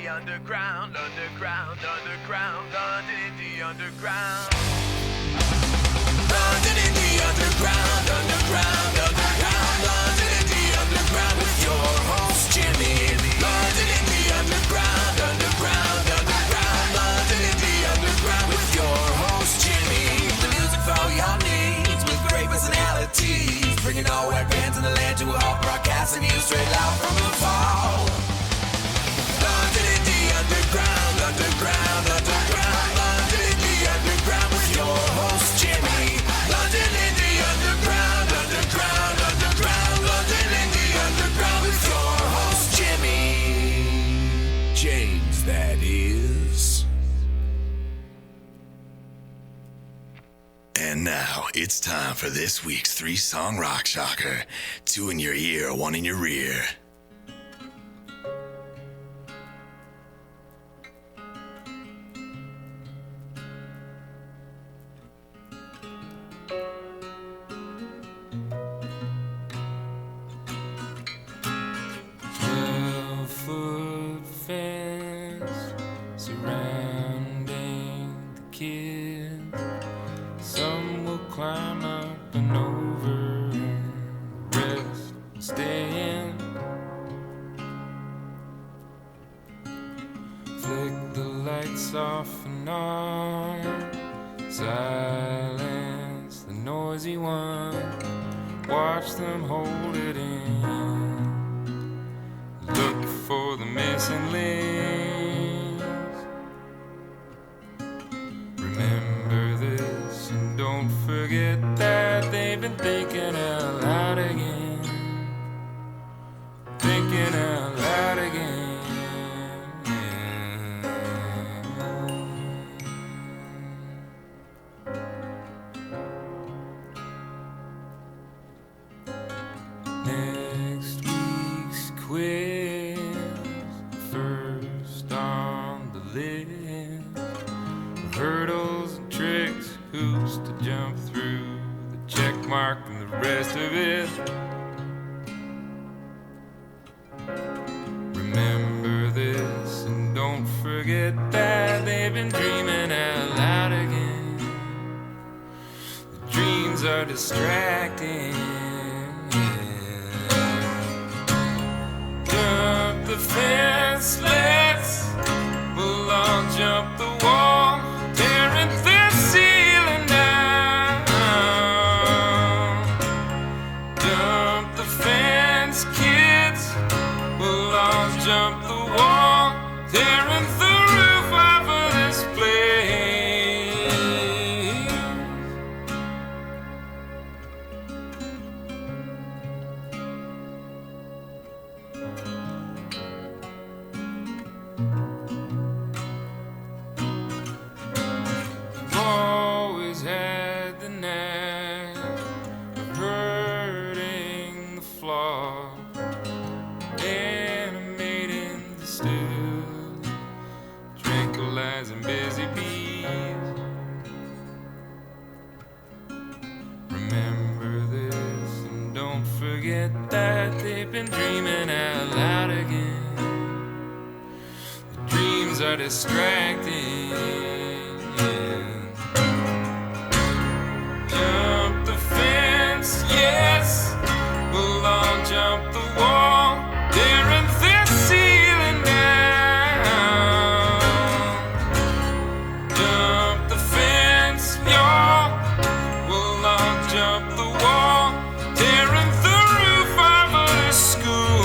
the underground, underground, underground, London in the underground. London in the underground, underground, underground, London in the underground with your host Jimmy. London in the underground, underground, underground, London in the underground with your host Jimmy. The music for your needs with great personalities, bringing all white bands in the land to all broadcasting you straight out from the fall. London in the underground, underground, underground, London in the underground with your host Jimmy. London in the underground, underground, underground, London in the underground with your host Jimmy. James, that is. And now it's time for this week's 3-song rock shocker. 2 in your ear, 1 in your rear. Climb up and over and the rest stay in. Flick the lights off and on, silence the noisy one, watch them hold it in, look for the missing links. Remember this and don't forget that they've been thinking out loud again, thinking out loud again. Next week's quiz, first on the list, hurdles and tricks, hoops to jump through, the check mark and the rest of it. Remember this and don't forget that they've been dreaming out loud again. The dreams are distracting. Jump the fence, we'll all jump the wall, tearing the ceiling down. Jump the fence, kids, we'll all jump the wall, tearing the roof off of this place. Always had the knack of hurting the flock, animating the still, tranquilizing busy bees. Remember this and don't forget that they've been dreaming out loud again. The dreams are distracting. Jump the fence, yes, we'll all jump the wall, tearing the ceiling down. Jump the fence, y'all, we'll all jump the wall, tearing the roof off of the school.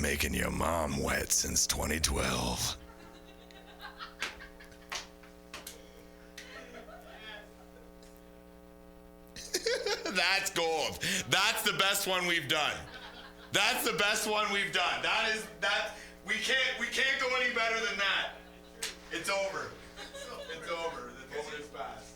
making your mom wet since 2012. That's gold. That's the best one we've done. That's the best one we've done. We can't go any better than that. It's over. It's over. The moment is past.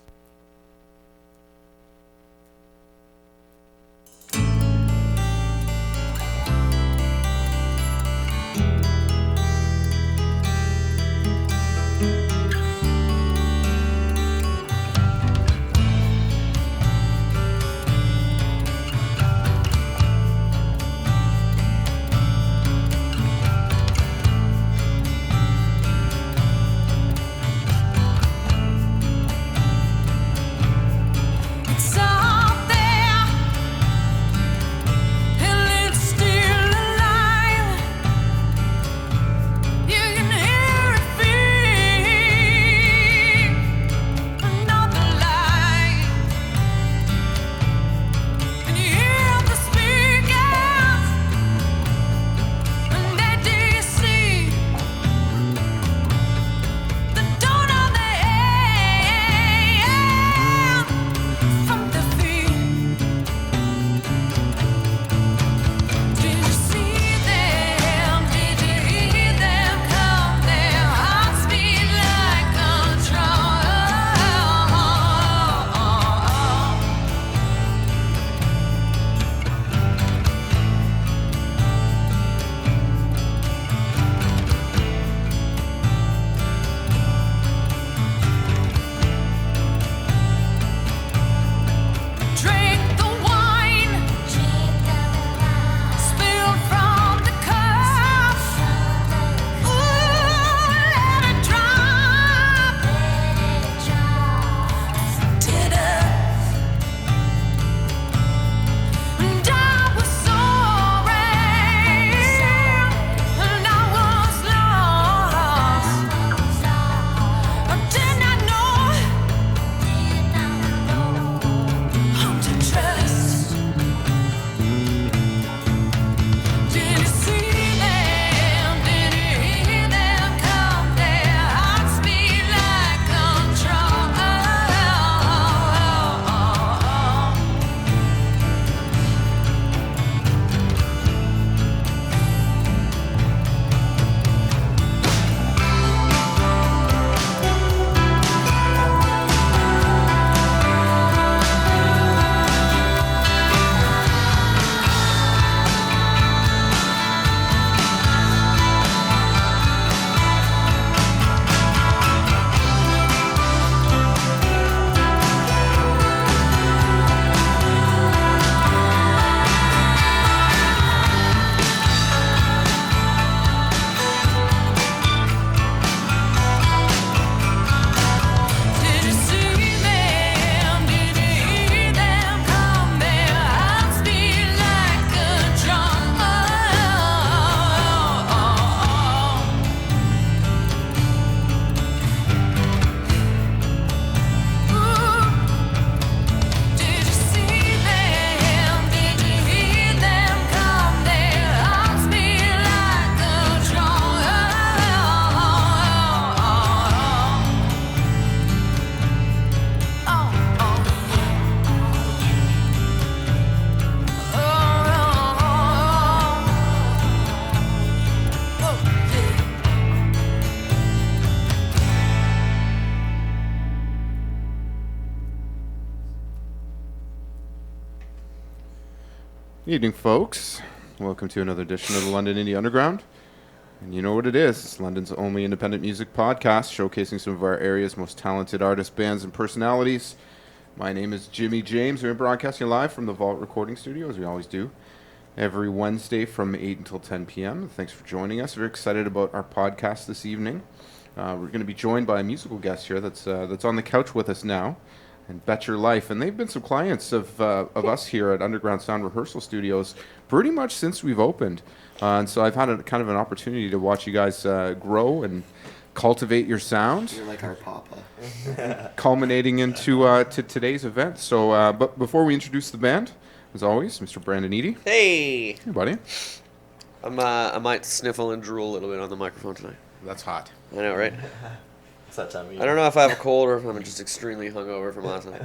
Evening, folks. Welcome to another edition of the London Indie Underground. And you know what it is. It's London's only independent music podcast, showcasing some of our area's most talented artists, bands, and personalities. My name is Jimmy James. We're broadcasting live from the Vault Recording Studio, as we always do, every Wednesday from 8 until 10 p.m. Thanks for joining us. We're excited about our podcast this evening. We're going to be joined by a musical guest here that's on the couch with us now, and Bet Your Life. And they've been some clients of us here at Underground Sound Rehearsal Studios pretty much since we've opened. And so I've had a kind of an opportunity to watch you guys grow and cultivate your sound. You're like our papa. Culminating into to today's event. So, but before we introduce the band, as always, Mr. Brandon Eady. Hey! Hey, buddy. I might sniffle and drool a little bit on the microphone tonight. That's hot. I know, right? It's that time of year. I don't know if I have a cold or if I'm just extremely hungover from last night.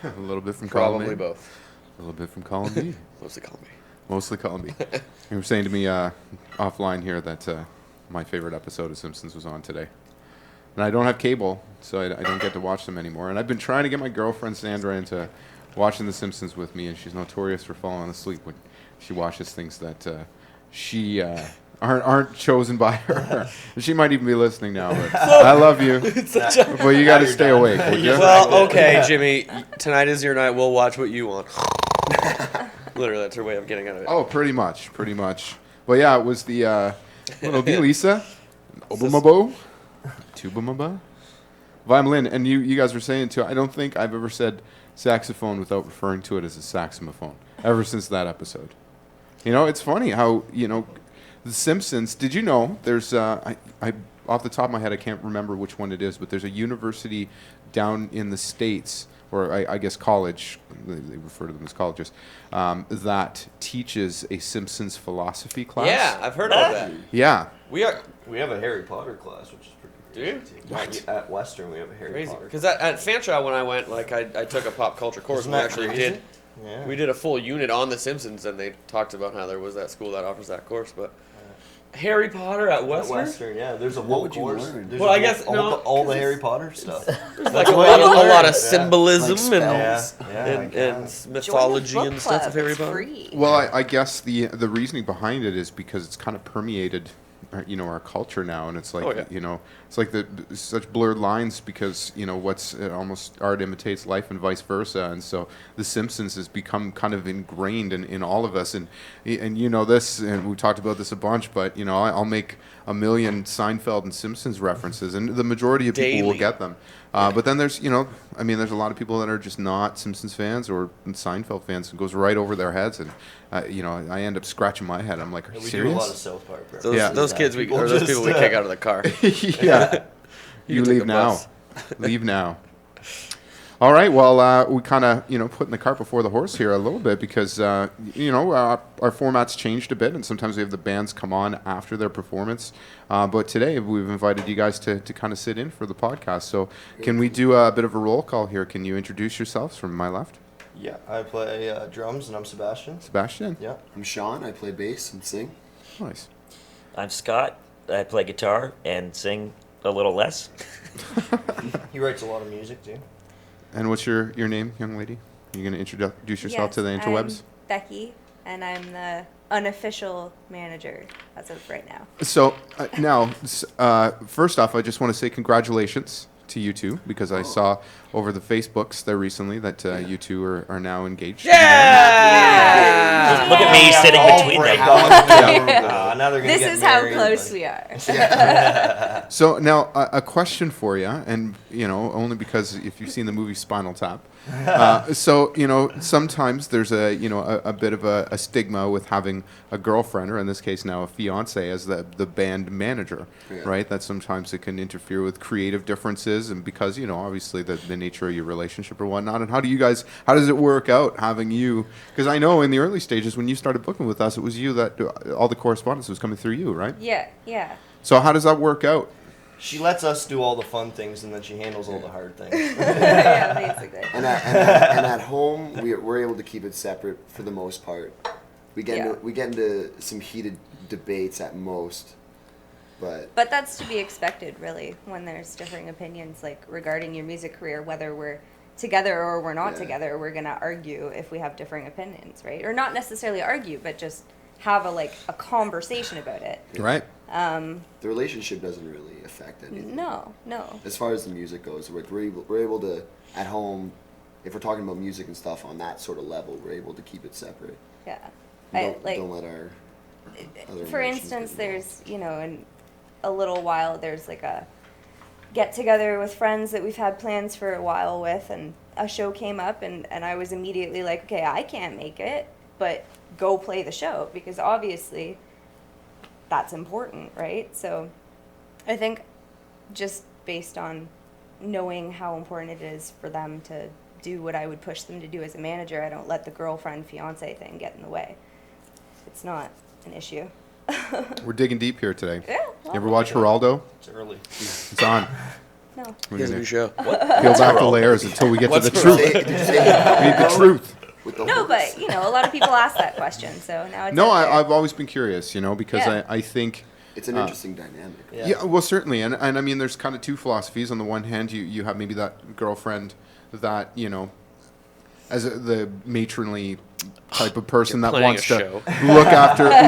A little bit from column Probably A, both. a little bit from column B. Mostly call me. Mostly column B. You were saying to me offline here that my favorite episode of Simpsons was on today. And I don't have cable, so I don't get to watch them anymore. And I've been trying to get my girlfriend Sandra into watching The Simpsons with me, and she's notorious for falling asleep when she watches things that she aren't chosen by her. She might even be listening now, but I love you. But you got to stay awake, would you? Well, okay, Jimmy. Tonight is your night. We'll watch what you want. Literally, that's her way of getting out of it. Oh, pretty much. But yeah, it was the little Lisa, Obamabo, Tubamaba, violin, and you guys were saying too. I don't think I've ever said saxophone without referring to it as a saxophone ever since that episode. You know, it's funny how The Simpsons. Did you know there's I off the top of my head I can't remember which one it is, but there's a university down in the States, or I guess college, they refer to them as colleges, that teaches a Simpsons philosophy class. Yeah, I've heard of that. Yeah. We have a Harry Potter class, which is pretty crazy. What? At Western, we have a Harry crazy Potter. because at Fanshawe when I went, like I took a pop culture course. Isn't And we that actually crazy? did. Yeah. We did a full unit on The Simpsons, and they talked about how there was that school that offers that course. But Harry Potter at At Western, Western, yeah. There's a whole would you course. learn? There's Well, a I whole- guess, no, all the 'cause Harry it's- Potter stuff. there's like a what lot, you of, a learn. lot of Yeah. symbolism Like Yeah, spells. yeah, and and mythology Join the book and stuff club. of Harry It's Potter. free. Well, I guess the reasoning behind it is because it's kind of permeated, our culture now, and it's like Oh, yeah. it's like the such blurred lines because what's almost art imitates life and vice versa, and so The Simpsons has become kind of ingrained in all of us, and this, and we talked about this a bunch, but I'll make a million Seinfeld and Simpsons references, and the majority of people will Daily. get them. But then there's there's a lot of people that are just not Simpsons fans or Seinfeld fans, and it goes right over their heads, and I end up scratching my head. I'm like, are you we do a lot of serious? South Park. Those, Yeah. those kids, People or those just, people we kick out of the car. Yeah, you You took leave a now. bus. Leave now. All right. Well, we kind of putting the cart before the horse here a little bit because our format's changed a bit, and sometimes we have the bands come on after their performance. But today we've invited you guys to kind of sit in for the podcast. So can we do a bit of a roll call here? Can you introduce yourselves from my left? Yeah, I play drums, and I'm Sebastian. Sebastian. Yeah. I'm Sean. I play bass and sing. Nice. I'm Scott. I play guitar and sing a little less. He writes a lot of music too. And what's your name, young lady? Are you going to introduce yourself Yes, to the interwebs? I'm Becky, and I'm the unofficial manager as of right now. So now, first off, I just want to say congratulations to you two because I saw over the Facebooks there recently that you two are now engaged. Yeah! Look at me sitting between them. Now they're gonna This get is how married, close but- we are. So now a question for you, and only because if you've seen the movie Spinal Tap, so sometimes there's a bit of a stigma with having a girlfriend, or in this case now a fiance, as the band manager, Yeah. right? That sometimes it can interfere with creative differences, and because obviously the nature of your relationship or whatnot. And how does it work out having you? Because I know in the early stages when you started booking with us, it was you that all the correspondence was coming through you, right? Yeah. So how does that work out? She lets us do all the fun things, and then she handles all the hard things. Yeah, basically. And at home, we're able to keep it separate for the most part. We get into some heated debates at most, but But that's to be expected, really, when there's differing opinions, like regarding your music career, whether we're together or we're not Yeah. together, we're gonna argue if we have differing opinions, right? Or not necessarily argue, but just have a conversation about it. Right. the relationship doesn't really affect anything. No. As far as the music goes, we're able to, at home, if we're talking about music and stuff on that sort of level, we're able to keep it separate. Yeah. Don't let our other For emotions instance, get there's, in a little while, there's like a get together with friends that we've had plans for a while with, and a show came up, and I was immediately like, okay, I can't make it, but go play the show, because obviously that's important, right? So I think just based on knowing how important it is for them to do what I would push them to do as a manager, I don't let the girlfriend fiance thing get in the way. It's not an issue. We're digging deep here today. Yeah. You ever watch Geraldo? It's early. It's on. No. We're He has a gonna new show. peel back the layers until we get to What's the truth. Did you say We need the truth. with the No, horse? but a lot of people ask that question, so now it's No, out there. I've always been curious, because Yeah. I think. It's an interesting dynamic. Yeah, well, certainly, and I mean, there's kind of two philosophies. On the one hand, you have maybe that girlfriend that as the matronly type of person You're that planning wants a to show.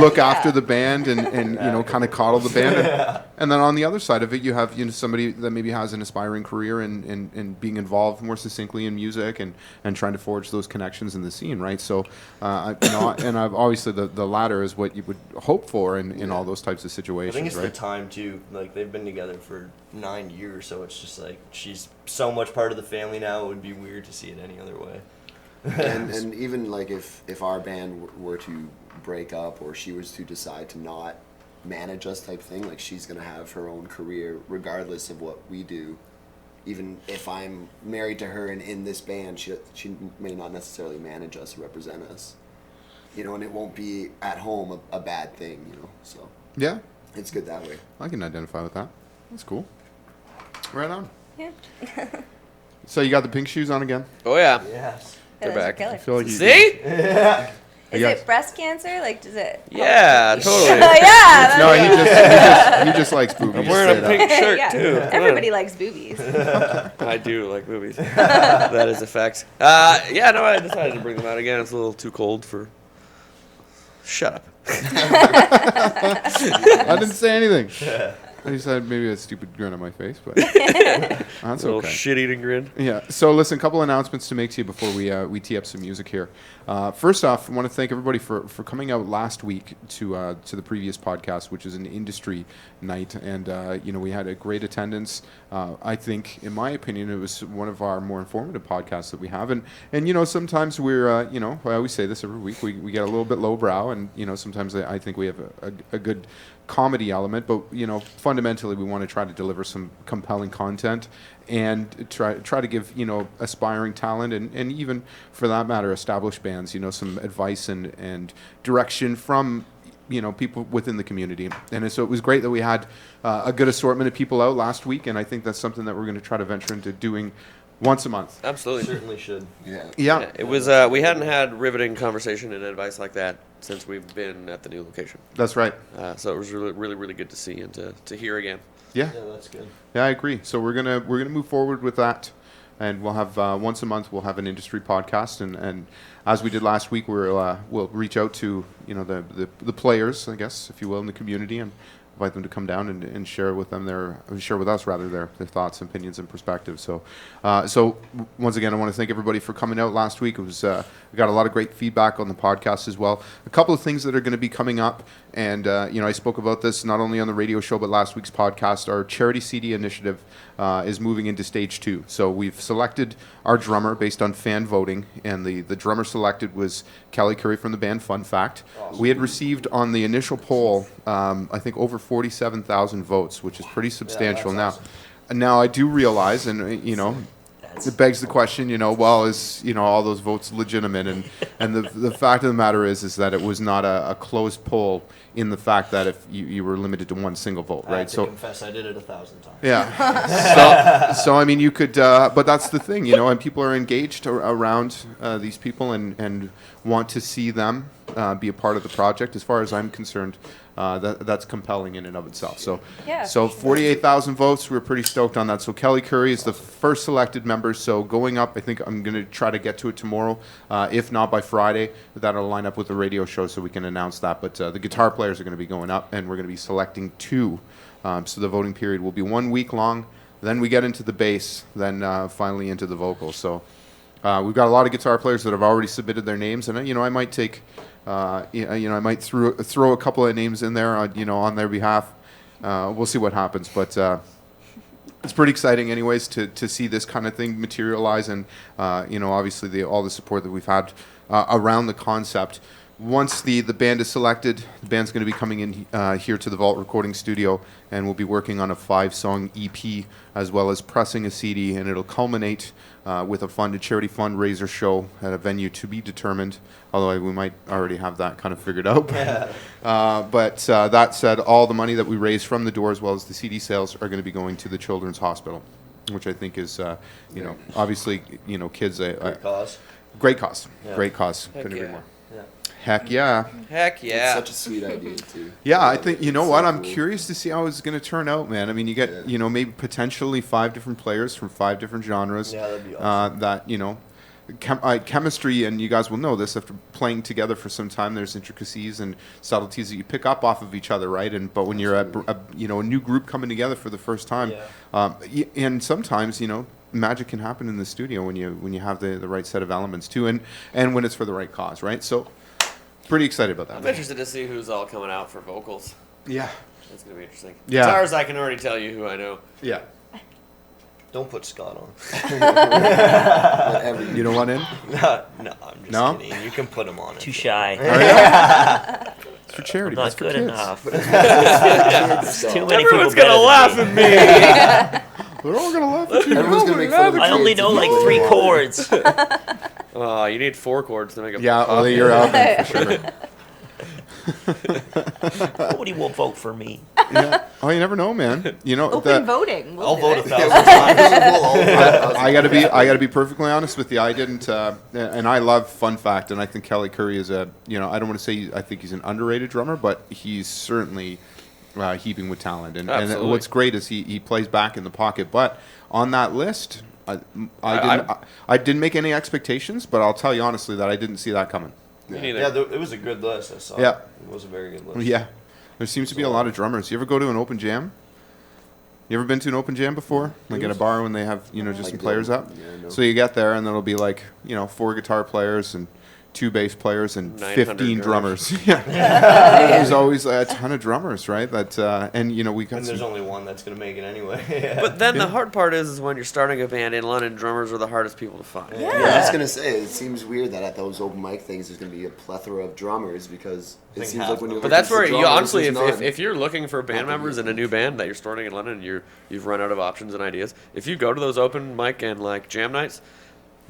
look after the band and kind of coddle the band, and then on the other side of it, you have somebody that maybe has an aspiring career and being involved more succinctly in music and trying to forge those connections in the scene, right? So, and I've obviously the latter is what you would hope for in all those types of I situations, think it's the right? time too. Like they've been together for 9 years, so it's just like she's so much part of the family now. It would be weird to see it any other way. and even like if our band were to break up or she was to decide to not manage us type thing, like she's gonna have her own career regardless of what we do. Even if I'm married to her and in this band, she may not necessarily manage us or represent us, and it won't be at home a bad thing, so Yeah, it's good that way. I can identify with that. That's cool. Right on. Yeah. So you got the pink shoes on again? Oh yeah. Yes. Yeah, They're those are back. killer. feel like you See? Is guess- it breast cancer? Like, does it? Yeah, totally. Yeah. No, he just likes boobies. I'm wearing a straight up. pink shirt Yeah. too. Come on. Everybody likes boobies. I do like movies. That is a fact. Yeah, no, I decided to bring them out again. It's a little too cold for. Shut up. I didn't say anything. I just had maybe a stupid grin on my face, but that's Little okay. shit-eating grin. Yeah. So listen, a couple announcements to make to you before we tee up some music here. First off, I want to thank everybody for coming out last week to the previous podcast, which is an industry night, and we had a great attendance. I think, in my opinion, it was one of our more informative podcasts that we have, and sometimes we're I always say this every week, we get a little bit lowbrow, and sometimes I think we have a good comedy element, but fundamentally we want to try to deliver some compelling content and try to give aspiring talent and even for that matter established bands some advice and direction from people within the community. And so it was great that we had a good assortment of people out last week, and I think that's something that we're going to try to venture into doing once a month. Absolutely. Certainly should. Yeah. Yeah, it was. We hadn't had riveting conversation and advice like that since we've been at the new location. That's right. So it was really, really, really good to see and to hear again. Yeah. Yeah, that's good. Yeah, I agree. So we're gonna move forward with that, and we'll have once a month we'll have an industry podcast, and as we did last week, we'll reach out to the players, I guess, if you will, in the community, and invite them to come down and share with us their thoughts, opinions, and perspectives. So once again, I want to thank everybody for coming out last week. It was we got a lot of great feedback on the podcast as well. A couple of things that are going to be coming up, and I spoke about this not only on the radio show but last week's podcast. Our charity CD initiative is moving into stage 2. So we've selected our drummer based on fan voting, and the drummer selected was Kelly Curry from the band Fun Fact. Awesome. We had received on the initial poll, I think over 47,000 votes, which is pretty substantial. that's Now I do realize, and it begs the question, well, is all those votes legitimate? And the fact of the matter is that it was not a closed poll in the fact that if you were limited to one single vote, I have right? to So confess, I did it 1,000 times. yeah. So I mean, you could, but that's the thing, and people are engaged around these people and want to see them be a part of the project. As far as I'm concerned, that's compelling in and of itself. So, Yeah. so 48,000 votes. We're pretty stoked on that. So Kelly Curry is the first selected member. So going up, I think I'm going to try to get to it tomorrow, if not by Friday. That'll line up with the radio show so we can announce that. But the guitar players are going to be going up, and we're going to be selecting 2. So the voting period will be 1 week long. Then we get into the bass, then finally into the vocals. So we've got a lot of guitar players that have already submitted their names, and I might take, I might throw a couple of names in there, on their behalf. We'll see what happens, but it's pretty exciting, anyways, to see this kind of thing materialize, and obviously all the support that we've had around the concept. once the band is selected, the band's going to be coming in here to the Vault Recording Studio, and we'll be working on a 5-song EP as well as pressing a CD, and it'll culminate with a charity fundraiser show at a venue to be determined, although we might already have that kind of figured out. But that said, all the money that we raise from the door as well as the CD sales are going to be going to the Children's Hospital, which I think is, obviously, kids... Great cause. Great cause. Yeah. Great cause. Heck Couldn't agree yeah. more. Yeah. Heck yeah. Heck It's yeah. such a sweet idea too. Yeah, I think, It's what, so I'm cool. curious to see how it's going to turn out, man. I mean, you get, maybe potentially 5 different players from 5 different genres. Yeah, that'd be awesome. That, chemistry, and you guys will know this, after playing together for some time, there's intricacies and subtleties that you pick up off of each other, right? But when you're a new group coming together for the first time, and sometimes, magic can happen in the studio when you have the right set of elements too, and when it's for the right cause, right? So, pretty excited about I'm that. interested to see who's all coming out for vocals. Yeah. That's gonna be interesting. Yeah. Guitars, I can already tell you who I know. Yeah. Don't put Scott on. Whatever You don't want in? No, I'm just No? kidding. You can put him on. Too if- shy. It's for charity. Not That's for good kids. enough. So, Too many Everyone's people gonna laugh better at than me. They're all gonna laugh at you. everyone's gonna make fun of the I only kids know if like you 3 put chords. Oh, you need 4 chords to make a. Yeah, well, you're out then for sure. Nobody will vote for me. Yeah. Oh, you never know, man. Open voting. We'll I'll do vote it. 1,000 times. I gotta be perfectly honest with you. I didn't, and I love fun fact, and I think Kelly Curry is I don't want to say I think he's an underrated drummer, but he's certainly heaping with talent. And Absolutely. what's great is he plays back in the pocket. But on that list, I didn't make any expectations, but I'll tell you honestly that I didn't see that coming. Me neither. Yeah, it was a good list. I saw. Yeah. It was a very good list. Yeah, there seems to be a lot of drummers. You ever go to an open jam? You ever been to an open jam before? Like at a bar when they have just Like some the- players up. yeah, no. So you get there and there'll be like 4 guitar players and 2 bass players and 900 15 drummers. drummers. Yeah, there's always a ton of drummers, right? That and we got And there's some. only one that's gonna make it anyway. But then the hard part is when you're starting a band in London, drummers are the hardest people to find. Yeah, I was gonna say it seems weird that at those open mic things there's gonna be a plethora of drummers because it think seems half like when of you're But looking that's for where you drummers, honestly, there's if none. you're looking for band members in a new band that you're starting in London and you've run out of options and ideas, if you go to those open mic and like jam nights,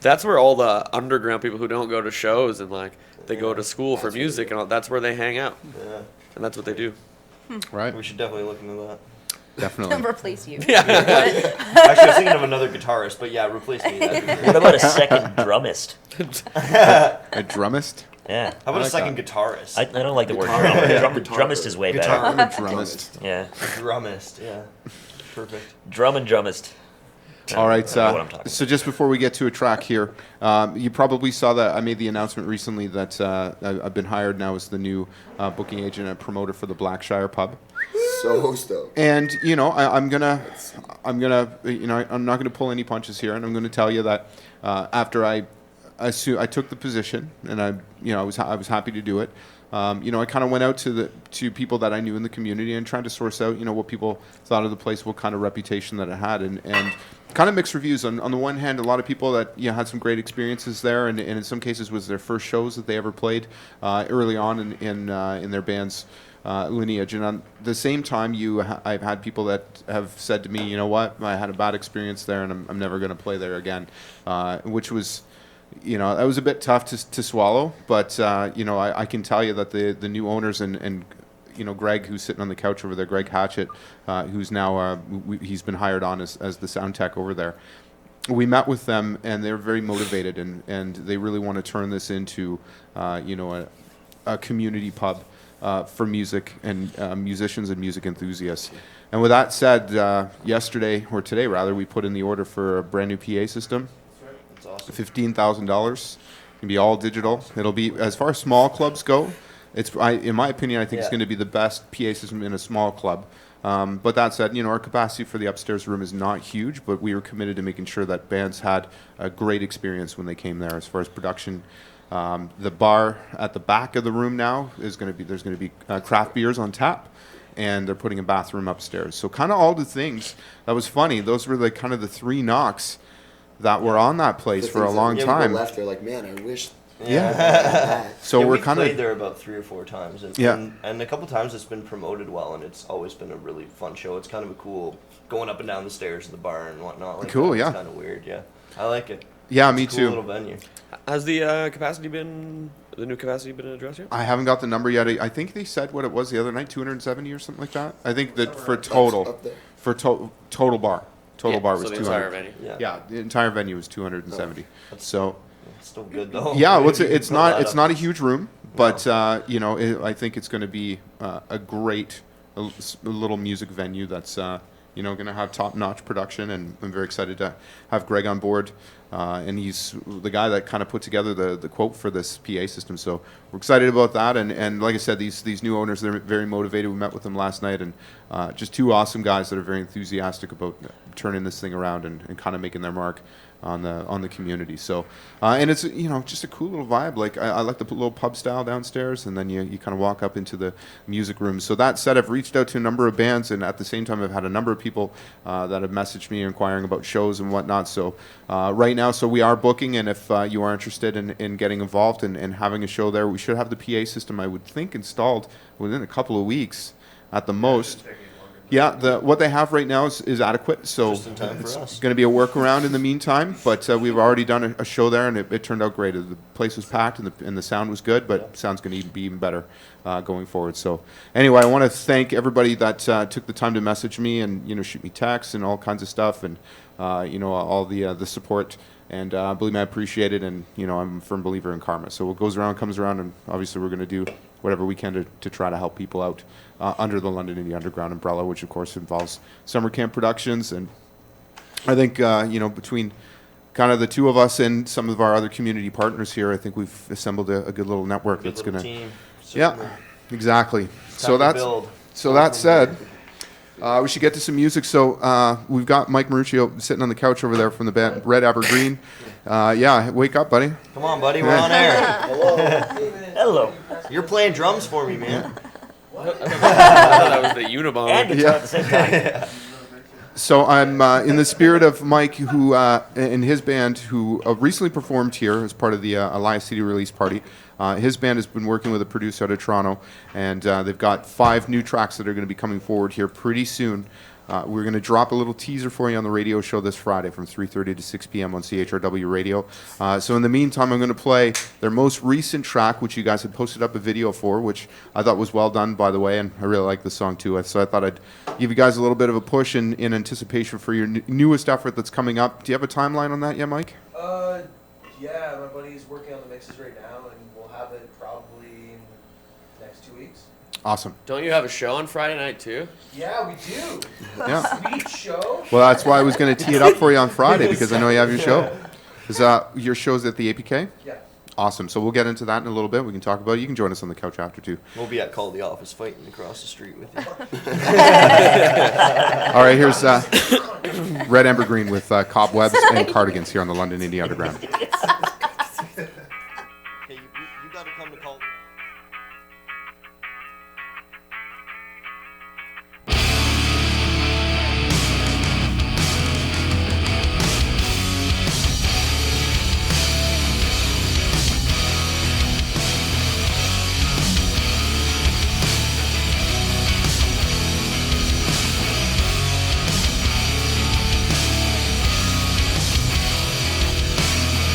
that's where all the underground people who don't go to shows and like they go to school for music and all, that's where they hang out, Yeah, and that's what they do. Right, we should definitely look into that. definitely. Replace you. Actually, I was thinking of another guitarist, but yeah, replace me. That'd be What great. about a second drummist? A drummist. Yeah. How about like a second that. guitarist? I don't like the word Guitar. drummer. Guitar. Drummist is way Guitar. better. I'm a drummist. Yeah. Drummist, yeah. Perfect. Drum and drummist. All right. I know what I'm talking So just before we get to a track here, you probably saw that I made the announcement recently that I've been hired now as the new booking agent and promoter for the Blackshire Pub. So stoked. And I'm not gonna pull any punches here, and I'm gonna tell you that after I took the position, and I was happy to do it. I kind of went out to people that I knew in the community and tried to source out what people thought of the place, what kind of reputation that it had, and kind of mixed reviews. On the one hand, a lot of people that had some great experiences there, and in some cases was their first shows that they ever played early on in their band's lineage. And on the same time, I've had people that have said to me, you know what, I had a bad experience there, and I'm never going to play there again, which was. That was a bit tough to swallow, but I can tell you that the new owners and Greg, who's sitting on the couch over there, Greg Hatchett, who's now he's been hired on as the sound tech over there. We met with them, and they're very motivated, and they really want to turn this into a community pub for music and musicians and music enthusiasts. And with that said, yesterday or today rather, we put in the order for a brand new PA system. That's awesome. $15,000. It'll be all digital. It'll be, as far as small clubs go, in my opinion, I think it's Yeah. going to be the best PA system in a small club. But that said, our capacity for the upstairs room is not huge, but we were committed to making sure that bands had a great experience when they came there as far as production. The bar at the back of the room now there's going to be craft beers on tap, and they're putting a bathroom upstairs. So kind of all the things. That was funny. Those were the 3 knocks that were on that place The for a things that long when people time. left, they're like, man, I wish Yeah. So we're we've kind played of there about 3 or 4 times, and, Yeah. and a couple times it's been promoted well, and it's always been a really fun show. It's kind of a cool going up and down the stairs of the bar and whatnot. Like Cool, that. yeah. It's kind of weird, yeah. I like it. yeah, It's me a cool too. little venue. Has the the new capacity been addressed yet? I haven't got the number yet. I think they said what it was the other night, 270 or something like that. I think that for total, Up there. for total bar Yeah, was so the 200. entire venue. Yeah. Yeah, the entire venue was 270. So It's still good though. yeah, Maybe what's you it's can fill not that it's up. not a huge room, but you know I think it's going to be a great little music venue that's you know going to have top notch production, and I'm very excited to have Greg on board. And he's the guy that kind of put together the quote for this PA system. So we're excited about that. And like I said, these new owners, they're very motivated. We met with them last night, and just two awesome guys that are very enthusiastic about turning this thing around and kind of making their mark on the community. So and it's you know just a cool little vibe. Like I like the little pub style downstairs, and then you kind of walk up into the music room. So that said, I've reached out to a number of bands, and at the same time I've had a number of people that have messaged me inquiring about shows and whatnot. So right now, so we are booking, and if you are interested in getting involved and having a show there, we should have the PA system, I would think, installed within a couple of weeks at the most. Yeah, what they have right now is adequate, so Just in time for it's us. going to be a workaround in the meantime. But we've already done a show there, and it turned out great. The place was packed, and the sound was good, but sound's going to be even better going forward. So anyway, I want to thank everybody that took the time to message me and shoot me texts and all kinds of stuff, and all the support. And believe me, I appreciate it, and I'm a firm believer in karma. So what goes around comes around, and obviously we're going to do whatever we can to try to help people out under the London Indie Underground umbrella, which of course involves Summer Camp Productions. And I think between kind of the two of us and some of our other community partners here, I think we've assembled a good little network Good that's little going to. team. Yeah, Certainly. exactly. So Time to build. that said. We should get to some music. So we've got Mike Maruccio sitting on the couch over there from the band Red Evergreen. Yeah, wake up, buddy. Come on, buddy, we're on air. Hello. You're playing drums for me, man. I thought that was the Unabomber. And guitar Yeah. at the same time. So I'm in the spirit of Mike, who and his band, who recently performed here as part of the Elias CD release party. His band has been working with a producer out of Toronto, and they've got 5 new tracks that are going to be coming forward here pretty soon. We're going to drop a little teaser for you on the radio show this Friday from 3:30 to 6 p.m. on CHRW Radio. So in the meantime, I'm going to play their most recent track, which you guys had posted up a video for, which I thought was well done, by the way, and I really like the song too. So I thought I'd give you guys a little bit of a push in anticipation for your newest effort that's coming up. Do you have a timeline on that yet, Mike? Yeah, my buddy's working on the mixes right now, and we'll have it probably in the next 2 weeks. Awesome. Don't you have a show on Friday night too? Yeah, we do. Yeah. Sweet show. Well, that's why I was going to tee it up for you on Friday, because I know you have your show. Is your show's at the APK? Yeah. Awesome. So we'll get into that in a little bit. We can talk about it. You can join us on the couch after too. We'll be at Call the Office fighting across the street with you. All right, here's Red Evergreen with Cobwebs and Cardigans here on the London Indie Underground. Hey, you gotta come to Call. Thank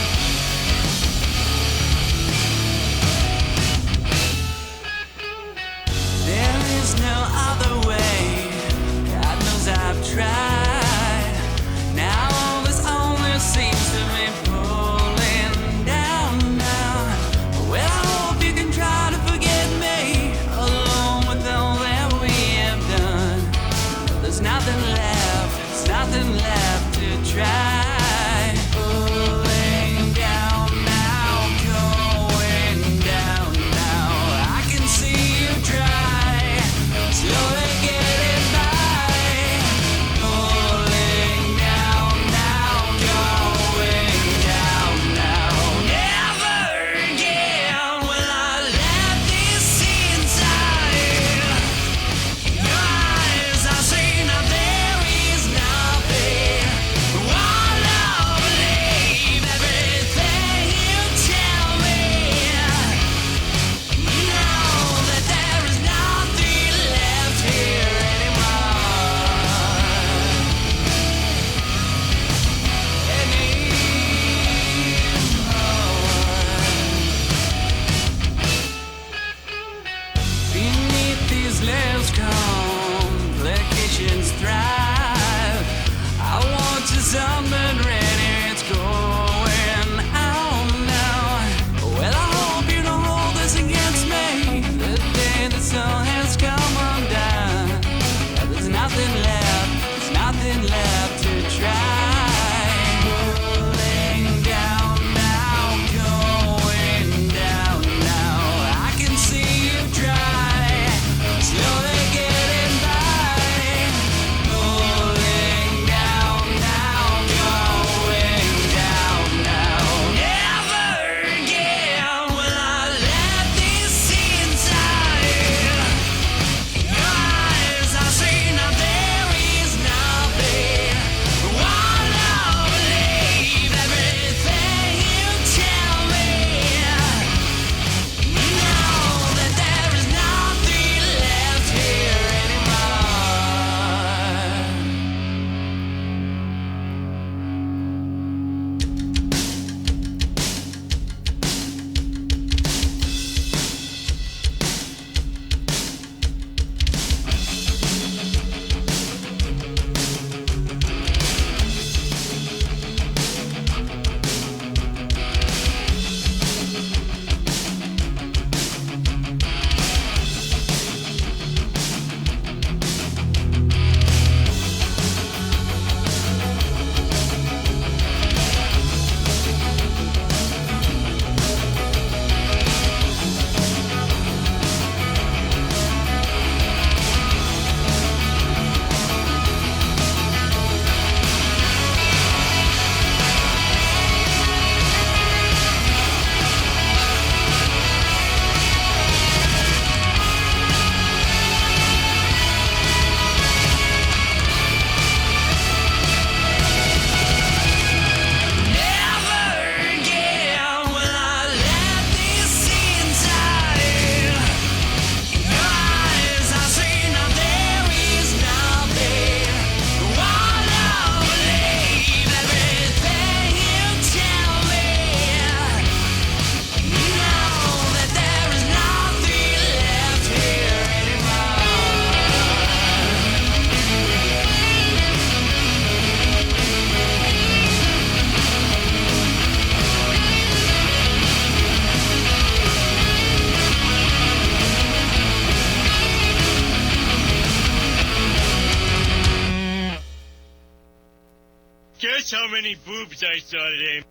Guess how many boobs I saw today?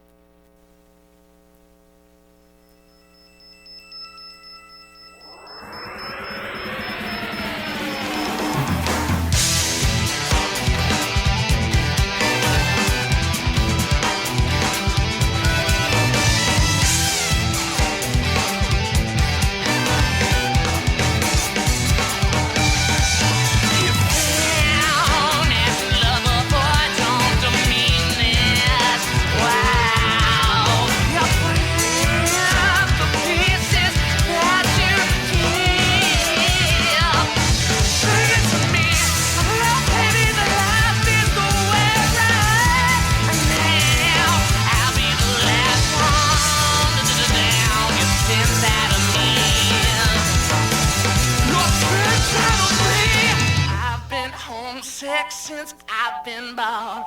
Since I've been born.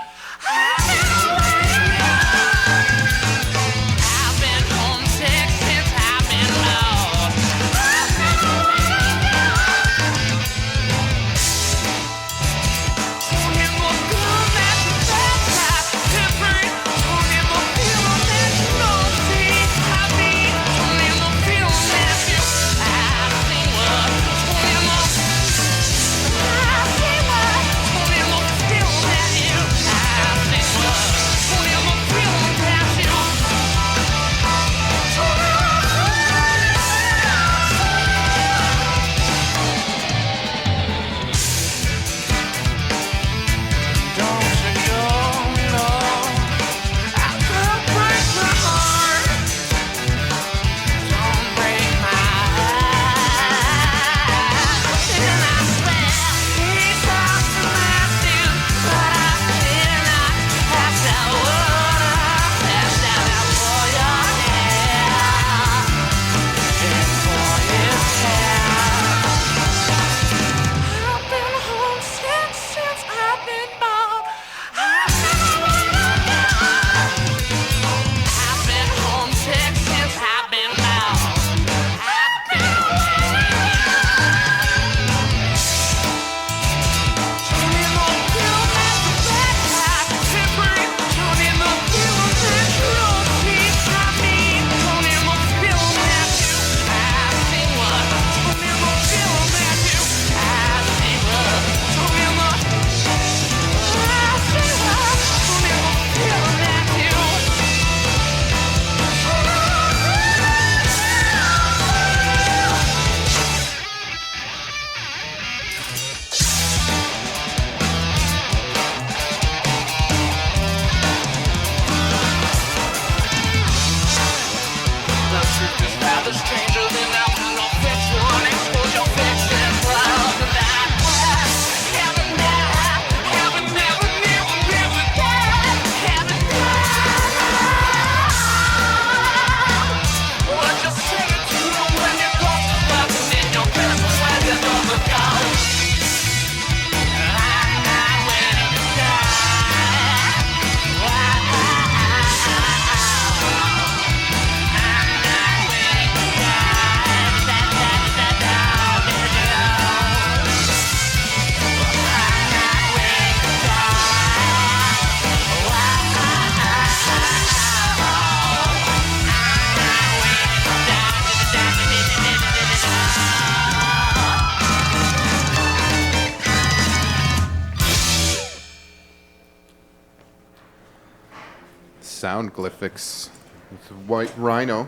Sound Glyphics with White Rhino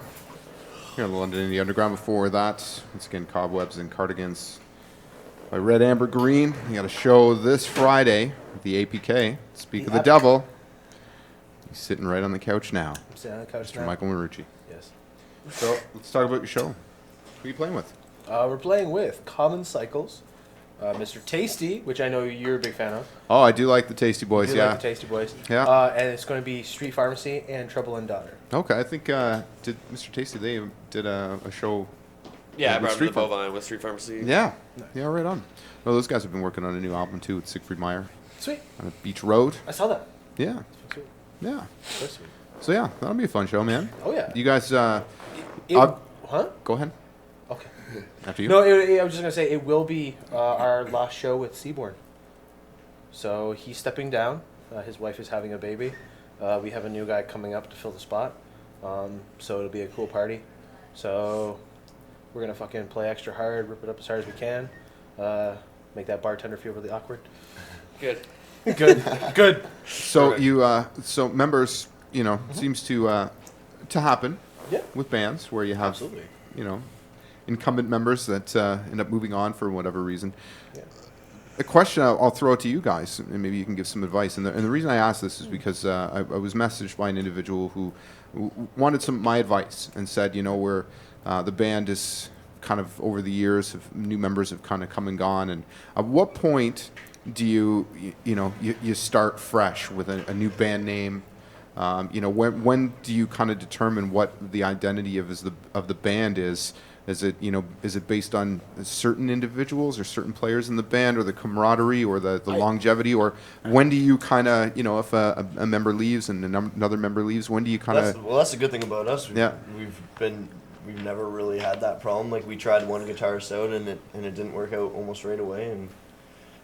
here on the London Indie Underground. Before that, once again, Cobwebs and Cardigans by Red Amber Green. We got a show this Friday at the APK. Speak of the Devil. He's sitting right on the couch now. I'm sitting on the couch Mr. now. Michael Marucci. Yes. So let's talk about your show. Who are you playing with? We're playing with Common Cycles, Mr. Tasty, which I know you're a big fan of. Oh, I do like the Tasty Boys, You yeah. like the Tasty Boys. Yeah. And it's going to be Street Pharmacy and Trouble and Daughter. Okay, I think did Mr. Tasty, they did a show. Yeah, I with brought him to the Pharm- Bovine with Street Pharmacy. Yeah. Yeah, right on. Well, those guys have been working on a new album too with Siegfried Meyer. Sweet. On Beach Road. I saw that. Yeah. Sweet. Yeah. So sweet. So yeah, that'll be a fun show, man. Oh, yeah. You guys, Huh? Go ahead. Okay. After you. No, I was just going to say it will be our last show with Seaborn. So he's stepping down. His wife is having a baby. We have a new guy coming up to fill the spot. So it'll be a cool party. So we're going to fucking play extra hard, rip it up as hard as we can. Make that bartender feel really awkward. Good. Good. So so members, seems to happen Yeah. with bands where you have, Absolutely. incumbent members that end up moving on for whatever reason. Yeah. A question I'll throw it to you guys, and maybe you can give some advice. And the reason I ask this is because I was messaged by an individual who wanted my advice and said, where the band is kind of over the years, new members have kind of come and gone. And at what point do you start fresh with a new band name? When do you kind of determine what the identity of the band is? Is it based on certain individuals or certain players in the band, or the camaraderie, or the longevity, or when do you kind of if a member leaves and another member leaves, when do you kind of? Well, that's the good thing about us. Yeah. We've never really had that problem. Like, we tried one guitarist out and it didn't work out almost right away, and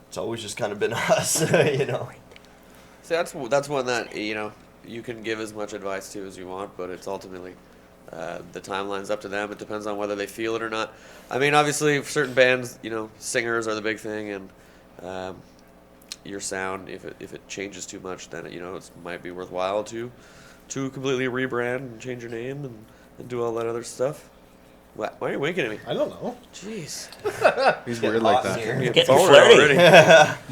it's always just kind of been us, See, that's one that you can give as much advice to as you want, but it's ultimately the timeline's up to them. It depends on whether they feel it or not. I mean, obviously, for certain bands, singers are the big thing, and your sound, if it changes too much, then it might be worthwhile to completely rebrand and change your name and do all that other stuff. Why are you winking at me? I don't know. Jeez. He's weird like that. Getting flirty.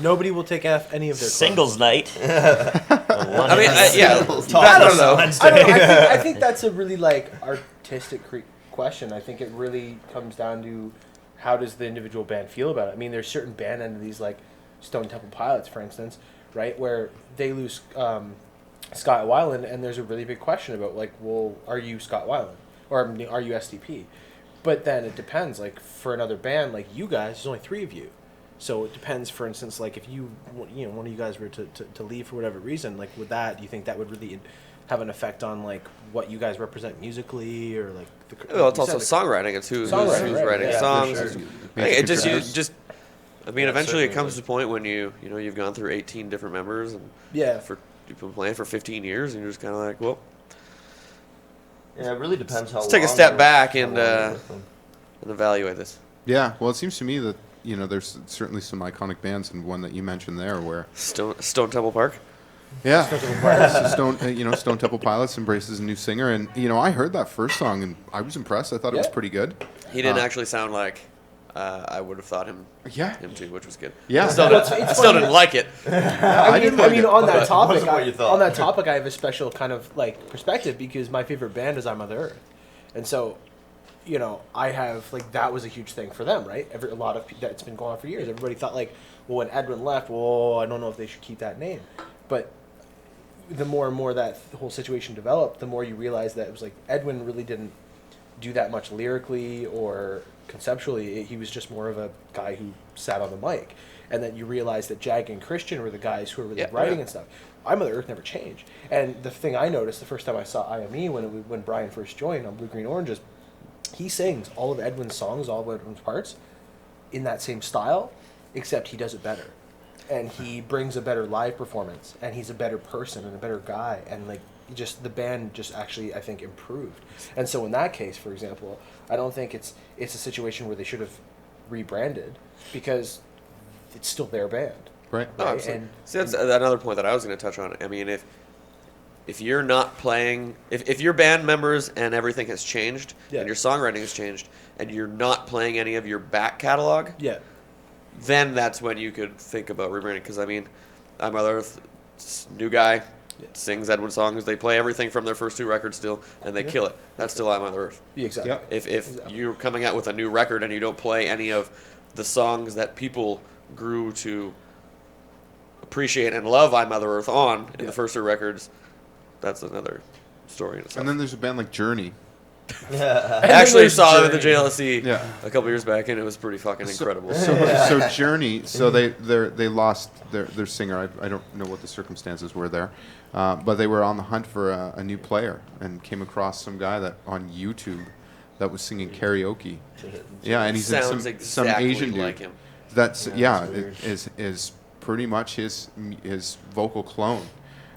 Nobody will take any of their Singles night. I mean, I don't know. I think that's a really artistic question. I think it really comes down to how does the individual band feel about it. I mean, there's certain band entities like Stone Temple Pilots, for instance, right, where they lose Scott Weiland, and there's a really big question about are you Scott Weiland or are you SDP? But then it depends. Like, for another band like you guys, there's only 3 of you. So it depends, for instance, like if one of you guys were to leave for whatever reason, do you think that would really have an effect on what you guys represent musically, or Well, it's also songwriting. It's who's writing songs. Sure. Eventually it comes to a point when you've gone through 18 different members, and you've been playing for 15 years, and you're just kind of like, well. Yeah, it really depends how. Let's take a step back and evaluate this. Yeah, well, it seems to me that there's certainly some iconic bands, and one that you mentioned there, where Stone Temple Park. Yeah, Stone Temple Pilots embraces a new singer, and I heard that first song and I was impressed. I thought it was pretty good. He didn't actually sound like I would have thought him. Yeah. Him too, which was good. Yeah, I still didn't like it. I mean, on that topic, what you thought. I have a special kind of perspective, because my favorite band is I Mother Earth, and so. I have that was a huge thing for them, right? A lot of that's been going on for years. Everybody thought when Edwin left, I don't know if they should keep that name. But the more and more that the whole situation developed, the more you realize that it was Edwin really didn't do that much lyrically or conceptually. He was just more of a guy who sat on the mic. And then you realize that Jag and Christian were the guys who were really writing and stuff. I Mother Earth never changed. And the thing I noticed the first time I saw IME when Brian first joined on Blue Green Oranges, he sings all of Edwin's songs, all of Edwin's parts, in that same style, except he does it better. And he brings a better live performance, and he's a better person and a better guy, and the band just actually, I think, improved. And so in that case, for example, I don't think it's a situation where they should have rebranded, because it's still their band. Right. No, and see, that's another point that I was going to touch on. I mean, if you're not playing, if your band members and everything has changed, and your songwriting has changed, and you're not playing any of your back catalog, then that's when you could think about rebranding. Because, I mean, I'm Mother Earth, new guy, sings Edwin songs. They play everything from their first 2 records still, and they kill it. That's still I'm Mother Earth. Exactly. Yep. If you're coming out with a new record and you don't play any of the songs that people grew to appreciate and love I'm Mother Earth on in the first 2 records, that's another story in itself. And then there's a band like Journey. I actually saw them at the JLSE a couple years back, and it was pretty fucking incredible. So Journey, they lost their singer. I don't know what the circumstances were there, but they were on the hunt for a new player and came across some guy that on YouTube that was singing karaoke. Yeah, and he's sounds some exactly Asian dude. like him. That's is pretty much his vocal clone.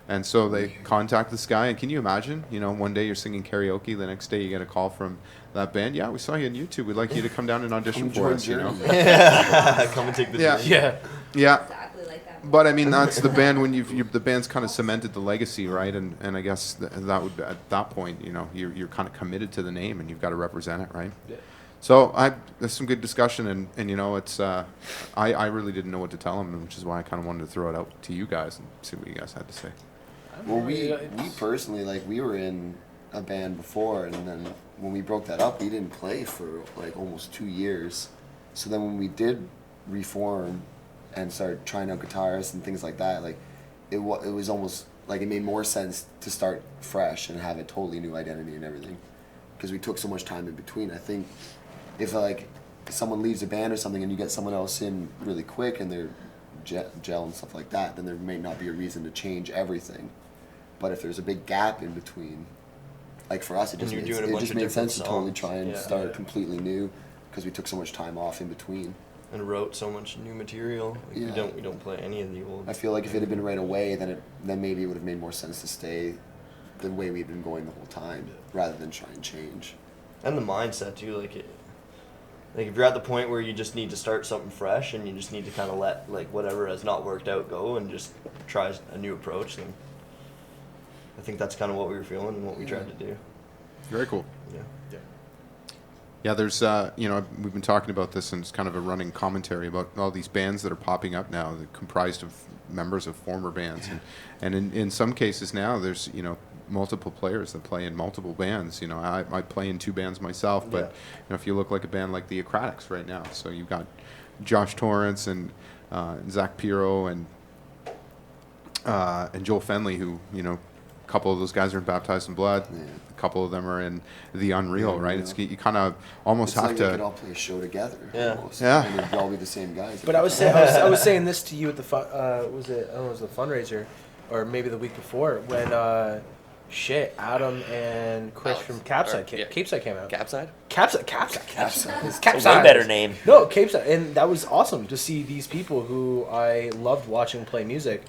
And so they contact this guy, and can you imagine? You know, one day you're singing karaoke, the next day you get a call from that band. Yeah, we saw you on YouTube. We'd like you to come down and audition for us. You know. Come and take the Yeah. journey. Yeah. Yeah. Exactly like that. But I mean, that's the band when the band's kind of cemented the legacy, right? And I guess that would at that point, you know, you're kind of committed to the name, and you've got to represent it, right? Yeah. So there's some good discussion, and you know, it's I really didn't know what to tell him, which is why I kind of wanted to throw it out to you guys and see what you guys had to say. Well, we personally, like, we were in a band before, and then when we broke that up, we didn't play for like almost 2 years. So then when we did reform and start trying out guitars and things like that, like it was almost like it made more sense to start fresh and have a totally new identity and everything, because we took so much time in between. I think if like someone leaves a band or something and you get someone else in really quick and they're gel and stuff like that, then there may not be a reason to change everything. But if there's a big gap in between, like for us, it just, And you're it doing a bunch just of made sense different to totally songs. try and Yeah. start completely new, because we took so much time off in between. And wrote so much new material. Like, Yeah. we don't play any of the old. I feel like if it had been right away, then maybe it would have made more sense to stay the way we'd been going the whole time, rather than try and change. And the mindset too, like if you're at the point where you just need to start something fresh and you just need to kind of let like whatever has not worked out go and just try a new approach, then I think that's kind of what we were feeling and what we tried to do. Very cool. Yeah. Yeah, there's, you know, we've been talking about this, and it's kind of a running commentary about all these bands that are popping up now, that are comprised of members of former bands. And in some cases now, there's, you know, multiple players that play in multiple bands. You know, I play in 2 bands myself, but, you know, if you look like a band like the Acratics right now, so you've got Josh Torrance and Zach Piro and Joel Fenley, who, you know, a couple of those guys are in Baptized in Blood. Yeah. A couple of them are in The Unreal, right? It's you kind of almost It's have like to. we could all play a show together. Yeah. Almost. Yeah. And it'd all be the same guys. But I was saying this to you at the was it the fundraiser, or maybe the week before when Adam and Chris Alex. from Capeside Or, yeah. Capeside came out. Capside? Capeside. Way better name. No, Capeside, and that was awesome to see these people who I loved watching play music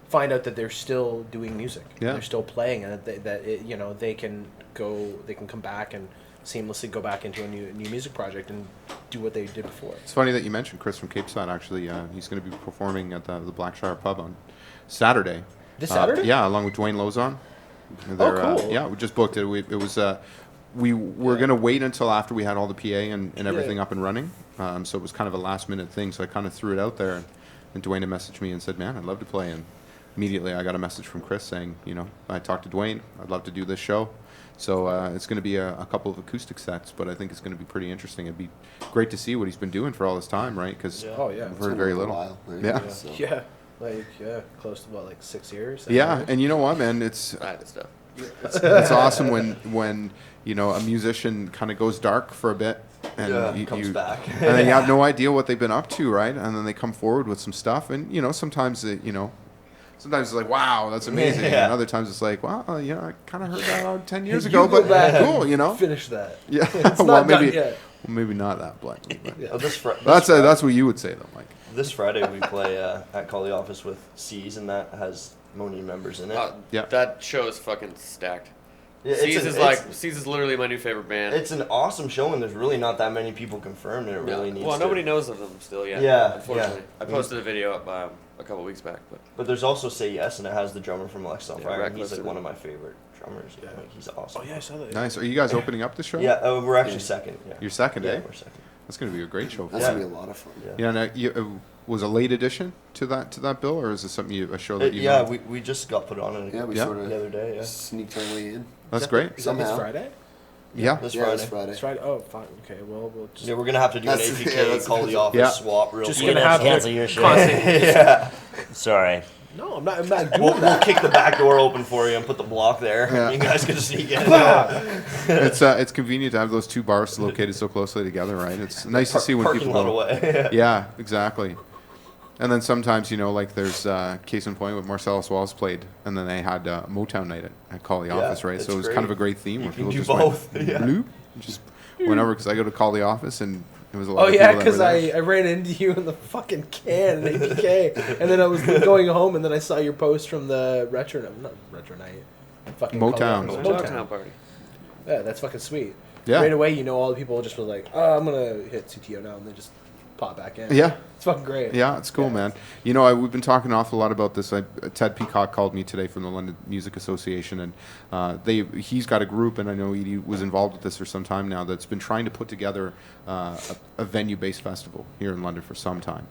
find out that they're still doing music. Yeah. They're still playing, and you know, they can come back and seamlessly go back into a new music project and do what they did before. It's funny that you mentioned Chris from Cape Side. Actually, he's going to be performing at the Blackshire Pub on Saturday. This Saturday? Yeah, along with Dwayne Lozon. Cool. Yeah, we just booked it. We were going to wait until after we had all the PA and everything up and running. So it was kind of a last minute thing. So I kind of threw it out there, and Dwayne had messaged me and said, "Man, I'd love to play." And immediately I got a message from Chris saying, you know, I talked to Dwayne. I'd love to do this show. So it's going to be a couple of acoustic sets, but I think it's going to be pretty interesting. It'd be great to see what he's been doing for all this time, right? Because Oh yeah. we've heard very little. While, right? Yeah. So. Yeah. Close to about 6 years. 7 Yeah, years. and you know what, man? It's That stuff. it's awesome when you know a musician kind of goes dark for a bit, and Comes back. and then you have no idea what they've been up to, right? And then they come forward with some stuff, and you know sometimes sometimes it's like, wow, that's amazing, Yeah. and other times it's like, wow, you know, I kind of heard that 10 years ago, but cool, you know. Finish that. Yeah, It's well, not done maybe yet. maybe not that bluntly, but Oh, that's what you would say though, Mike. This Friday we play at Call the Office with C's, and that has Moni members in it. Yeah. That show is fucking stacked. Yeah, C's is literally my new favorite band. It's an awesome show, and there's really not that many people confirmed, and it really needs. Well, to. nobody knows of them still yet. Yeah, Unfortunately, yeah. I posted a video up a couple weeks back, but But there's also Say Yes, and it has the drummer from Alexis on Yeah, Fire. And Reckless he's like and- one of my favorite drummers. Yeah. Like, he's awesome. Oh yeah, I saw that. Nice. Are you guys opening up the show? Yeah, we're actually second. Yeah. You're second, Yeah, eh? we're second. That's going to be a great show. That's Yeah. gonna be a lot of fun. Yeah. Yeah. Now, was a late addition to that bill, or is it something a show that you? Yeah, know? we just got put on it Yeah, we Yeah. sort the other of day. Yeah. sneaked our way in. That's great. Is that this Somehow. Friday? Yeah. This Yeah, Friday. this Friday. It's Friday. Oh, fine. Okay. Well, we'll just. Yeah, we're gonna have to do an That's- APK, yeah, that's- Call the Office Yeah. swap real Just quick. gonna have cancel your show. Yeah. Sorry. No, I'm not doing We'll that. kick the back door open for you and put the block there. Yeah. You guys can sneak in. It's convenient to have those two bars located so closely together, right? It's nice to see when Parking people lot go. away. Yeah, exactly. And then sometimes, like there's case in point with Marcellus Wallace played, and then they had Motown night at Call the Yeah, Office, right? So it's it was great. kind of a great theme You where can people do just both, went yeah. bloop, just went over because I go to Call the Office, and It was a lot Oh of yeah, people that were because there. I ran into you in the fucking can at APK, and then I was going home, and then I saw your post from the not retro night, fucking Motown. Motown party. Yeah, that's fucking sweet. Yeah. Right away, all the people just were like, "Oh, I'm gonna hit CTO now," and they just pop back in. Yeah. it's fucking great. Yeah, it's cool, man. We've been talking an awful lot about this. Ted Peacock called me today from the London Music Association, and he's got a group, and I know Edie was involved with this for some time now, that's been trying to put together a venue-based festival here in London for some time.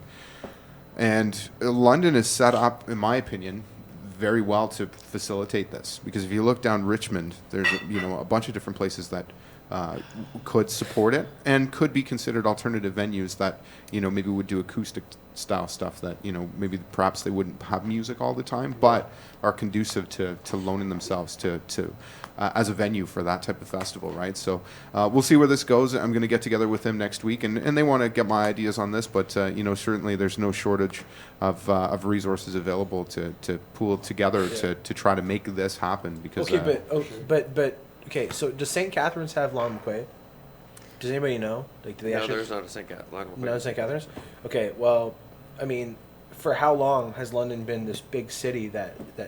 And London is set up, in my opinion, very well to facilitate this, because if you look down Richmond, there's a bunch of different places that could support it and could be considered alternative venues that maybe would do acoustic style stuff that maybe perhaps they wouldn't have music all the time, but are conducive to loaning themselves to as a venue for that type of festival, right? So we'll see where this goes. I'm going to get together with them next week, and they want to get my ideas on this, but certainly there's no shortage of resources available to pool together to try to make this happen. Because but okay, so does St. Catharines have Long McQuaid? Does anybody know? Do they No, actually? there's not a St. Catharines. No St. Catharines. Okay, well, I mean, for how long has London been this big city that we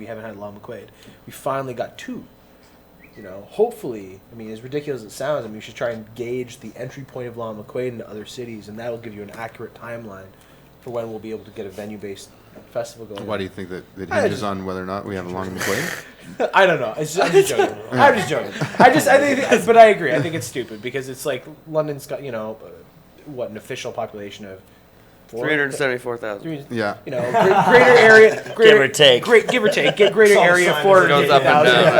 haven't had Long McQuaid? We finally got two. Hopefully, I mean, as ridiculous as it sounds, we should try and gauge the entry point of Long McQuaid into other cities, and that will give you an accurate timeline for when we'll be able to get a venue-based festival going. why do you think that it hinges on whether or not we have a Long McQuaid? I don't know. I'm just joking. I'm just joking. But I agree. I think it's stupid because it's like London's got an official population of 374,000. Yeah. Greater area, Give or take. give or take, get greater Some area, sign 450,000. goes up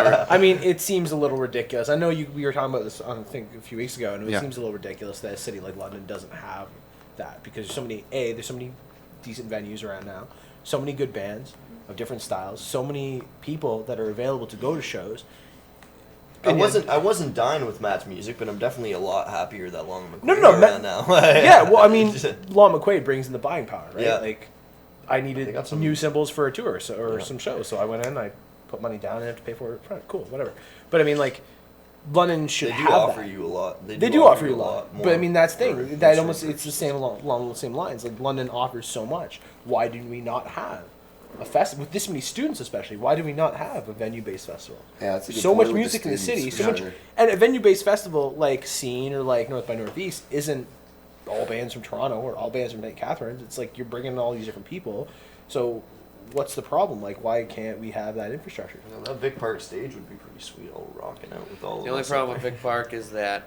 and down. I mean, it seems a little ridiculous. I know we were talking about this I think a few weeks ago, and it Yeah. seems a little ridiculous that a city like London doesn't have that because there's so many decent venues around now, so many good bands of different styles, so many people that are available to go to shows. I wasn't dying with Matt's music, but I'm definitely a lot happier that Long McQuaid No, around now. Yeah, well, I mean, Long McQuaid brings in the buying power, right? Yeah. Like, I They needed got some- new symbols for a tour some shows, so I went in, I put money down, and I have to pay for it. Right, cool, whatever. But I mean, like, London should They do have offer that. you a lot. They do offer you a lot, more but I mean that's the for thing. That certain almost it's the same along the same lines. Like London offers so much. Why do we not have a festival with this many students, especially? Why do we not have a venue-based festival? Yeah, that's a good So point much with the music in the students, city, for so much, sure. and a venue-based festival like Scene or like North by Northeast isn't all bands from Toronto or all bands from St. Catharines. It's like you're bringing in all these different people. So what's the problem? Like, why can't we have that infrastructure? That Vic Park stage would be pretty sweet, all rocking out with all. The of only us problem up with there. Vic Park is that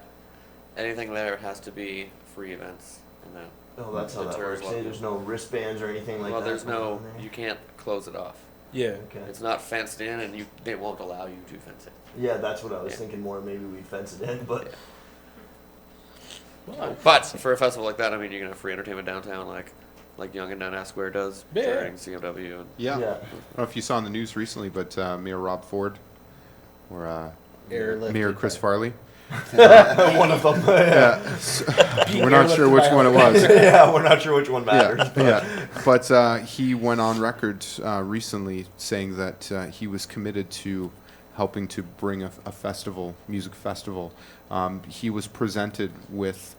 anything there has to be free events, and that Oh, that's how that deters works. a lot of There's people. no wristbands or anything like Well, that. there's no, going on there? you can't close it off. Yeah. Okay. It's not fenced in, and they won't allow you to fence it. Yeah, that's what I was Yeah. thinking. More maybe we'd fence it in, but But for a festival like that, I mean, you're gonna have free entertainment downtown, like Yonge and Dundas Square does Yeah. during CMW. And Yeah. yeah. I don't know if you saw in the news recently, but Mayor Rob Ford or Airlifted Mayor Chris by- Farley. One of them. Yeah. We're not sure which one it was. Yeah, we're not sure which one matters. Yeah, but he went on record recently saying that he was committed to helping to bring a festival, music festival. He was presented with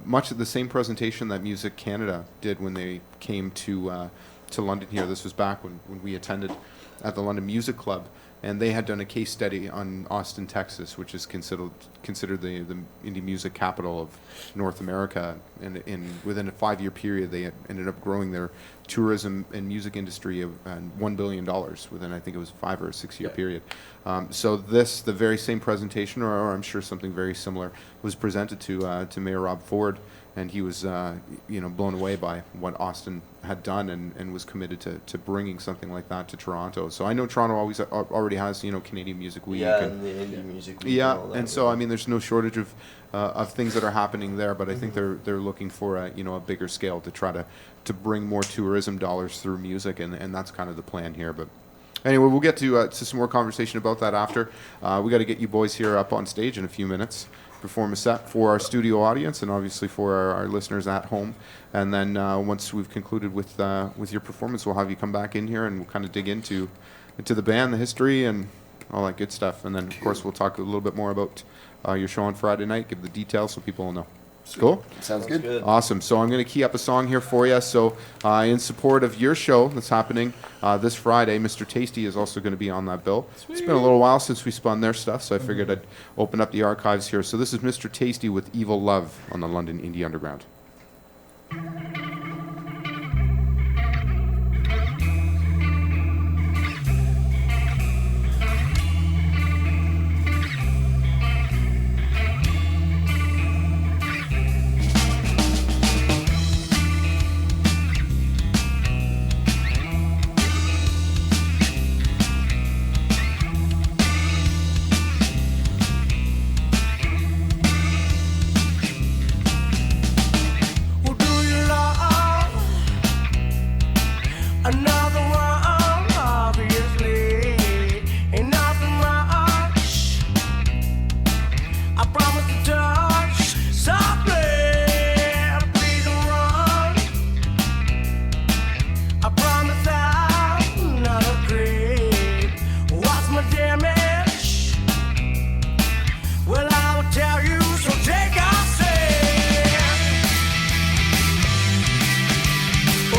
much of the same presentation that Music Canada did when they came to London here. This was back when we attended at the London Music Club. And they had done a case study on Austin, Texas, which is considered the indie music capital of North America. And within a 5-year period, they had ended up growing their tourism and music industry of $1 billion within, I think it was a 5 or 6 year period. So the very same presentation, or I'm sure something very similar, was presented to Mayor Rob Ford. And he was, blown away by what Austin had done, and was committed to bringing something like that to Toronto. So I know Toronto already has, Canadian Music Week. Yeah, and and the indie music. Week yeah, and, all that, and so I mean, there's no shortage of things that are happening there, but I think they're looking for a bigger scale to try to bring more tourism dollars through music, and that's kind of the plan here. But anyway, we'll get to some more conversation about that after. We got to get you boys here up on stage in a few minutes. Perform a set for our studio audience and obviously for our listeners at home. And then once we've concluded with your performance, we'll have you come back in here and we'll kind of dig into the band, the history, and all that good stuff. And then, of course, we'll talk a little bit more about your show on Friday night, give the details so people will know. Cool. Sounds good. Awesome. So I'm going to key up a song here for you. So in support of your show that's happening this Friday, Mr. Tasty is also going to be on that bill. It's been a little while since we spun their stuff, so I figured I'd open up the archives here. So this is Mr. Tasty with Evil Love on the London Indie Underground. Well, do you love another one? Obviously, ain't nothing much. I promise to touch softly. Please don't run. I promise I'm not a creep. What's my damage? Well, I will tell you, so take a seat. Oh,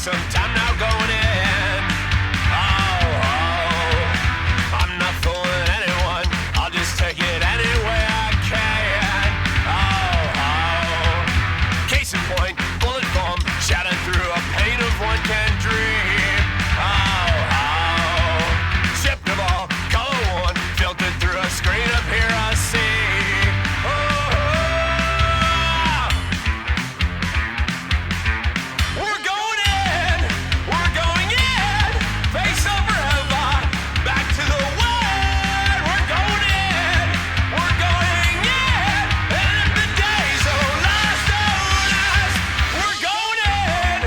some time now going in. Oh, I'm not fooling anyone. I'll just take it any way I can. Oh, case in point, bullet bomb shattered through a pane of one can dream. Oh, stripped of all color one, filtered through a screen of here I see. We're going in, face up forever, back to the wind. We're going in, and if the days don't last, we're going in.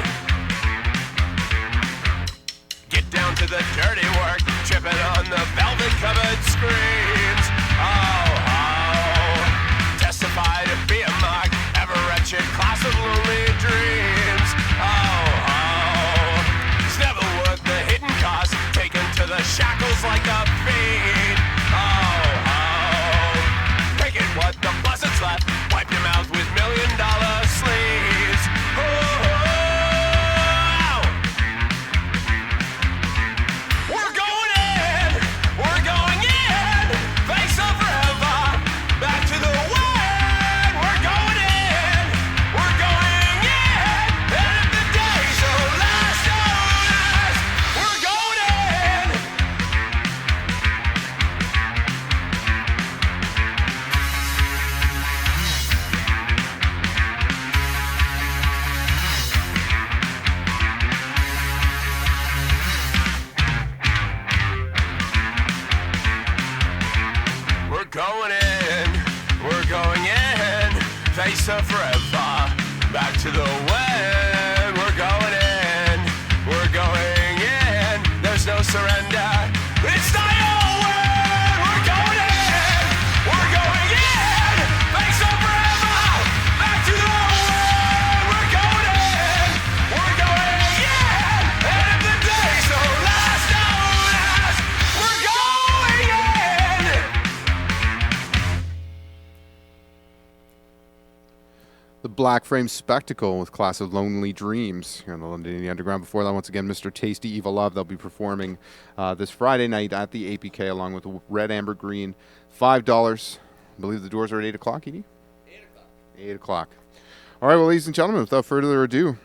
Get down to the dirty work, tripping on the velvet covered screens. Oh, testify to be a mark, ever wretched class of lonely dreams. Oh, it's never worth the hidden cost, taken to the shackles like a fiend. Oh, take it what the blessed's left, wipe your mouth with $1 million sleeves. We're going in, face up forever, back to the wind. We're going in, and if the days don't last, we're going in. We're going in, face up forever, back to the wind. We're going in, there's no surrender. It's not over. We're going in, face up forever, back to the wind. We're going in, and if the days don't last, we're going in. The Black Frame Spectacle with Class of Lonely Dreams here on the London Indie Underground. Before that, once again, Mr. Tasty Evil Love. They'll be performing this Friday night at the APK along with Red, Amber, Green. $5. I believe the doors are at 8 o'clock, Edie? 8 o'clock. All right, well, ladies and gentlemen, without further ado,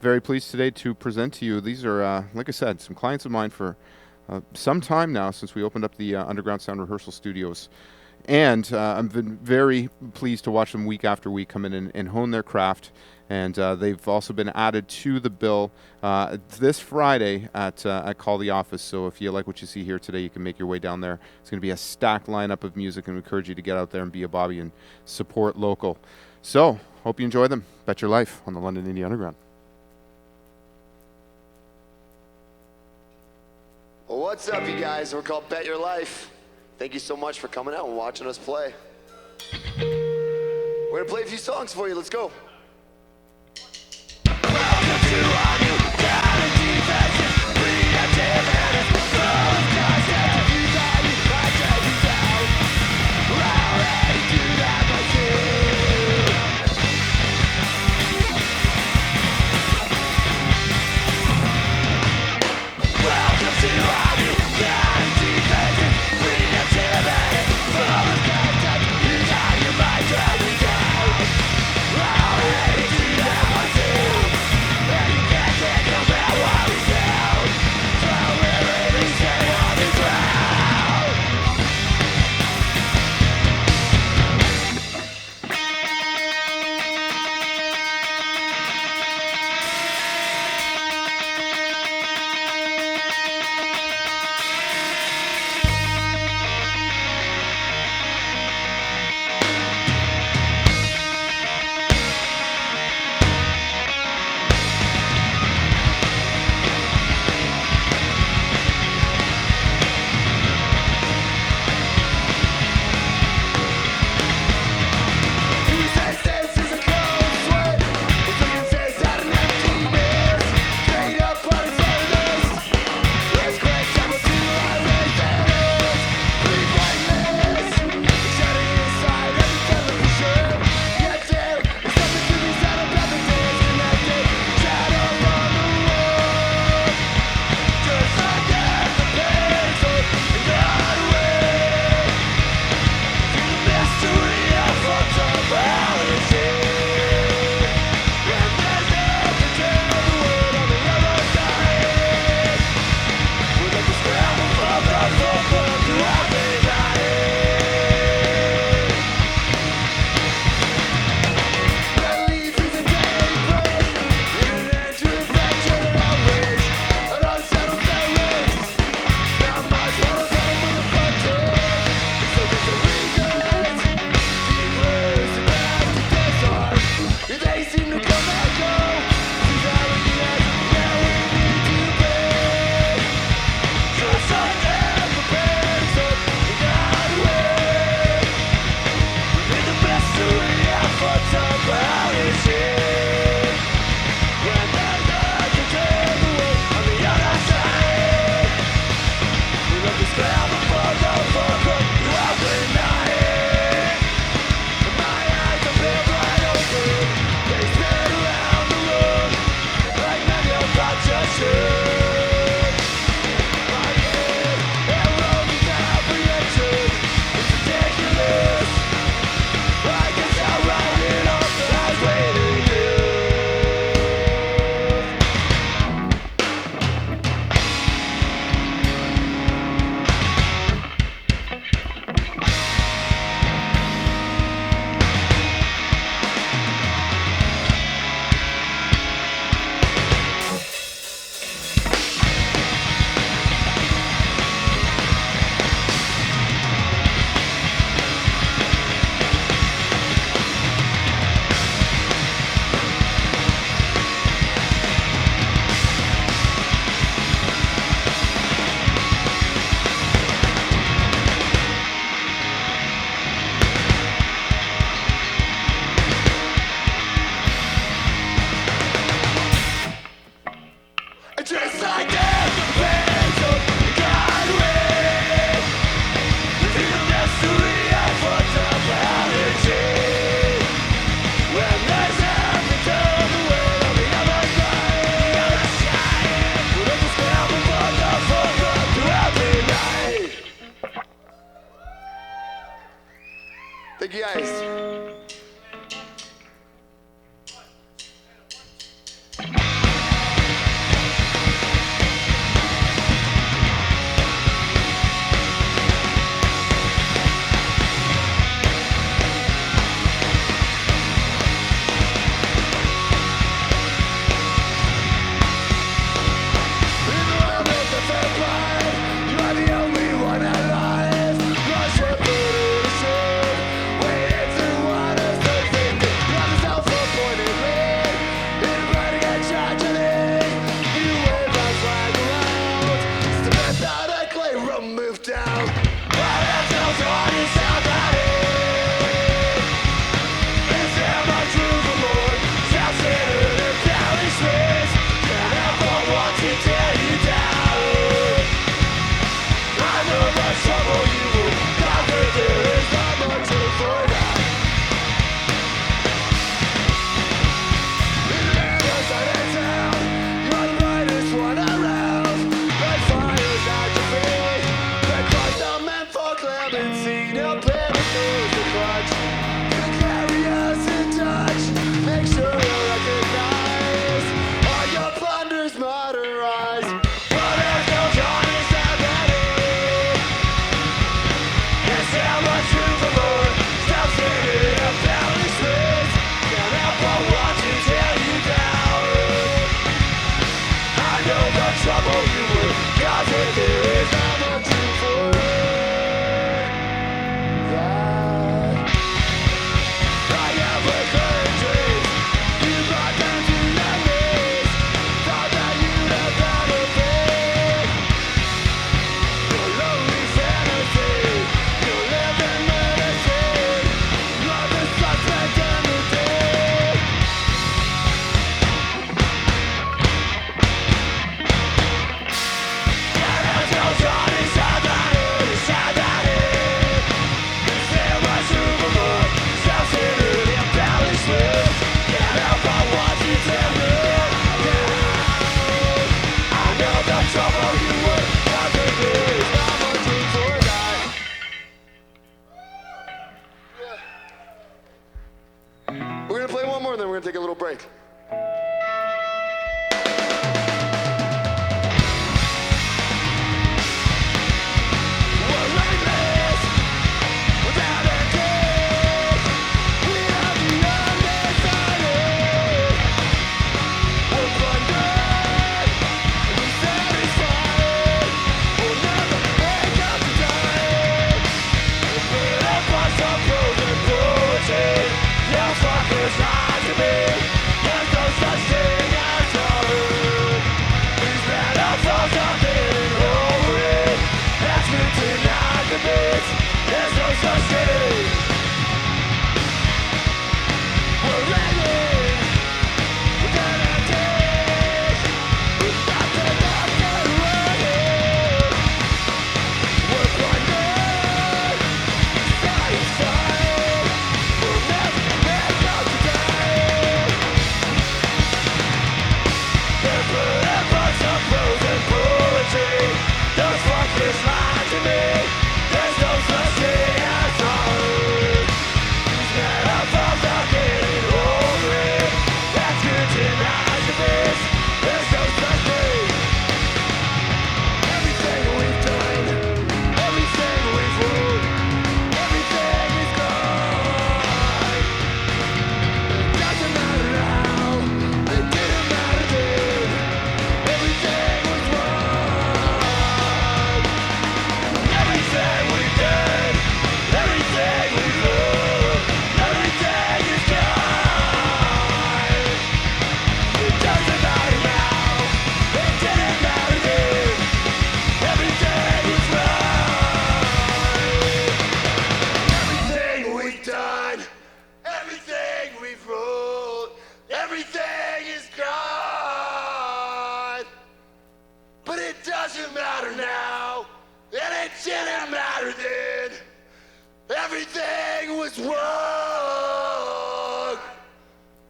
very pleased today to present to you. These are, like I said, some clients of mine for some time now since we opened up the Underground Sound Rehearsal Studios. And I've been very pleased to watch them week after week come in and hone their craft. And they've also been added to the bill this Friday at Call the Office. So if you like what you see here today, you can make your way down there. It's going to be a stacked lineup of music, and we encourage you to get out there and be a Bobby and support local. So hope you enjoy them. Bet Your Life on the London Indie Underground. Well, what's up, you guys? We're called Bet Your Life. Thank you so much for coming out and watching us play. We're gonna play a few songs for you. Let's go. Wow. Thank you guys. We're gonna play one more and then we're gonna take a little break.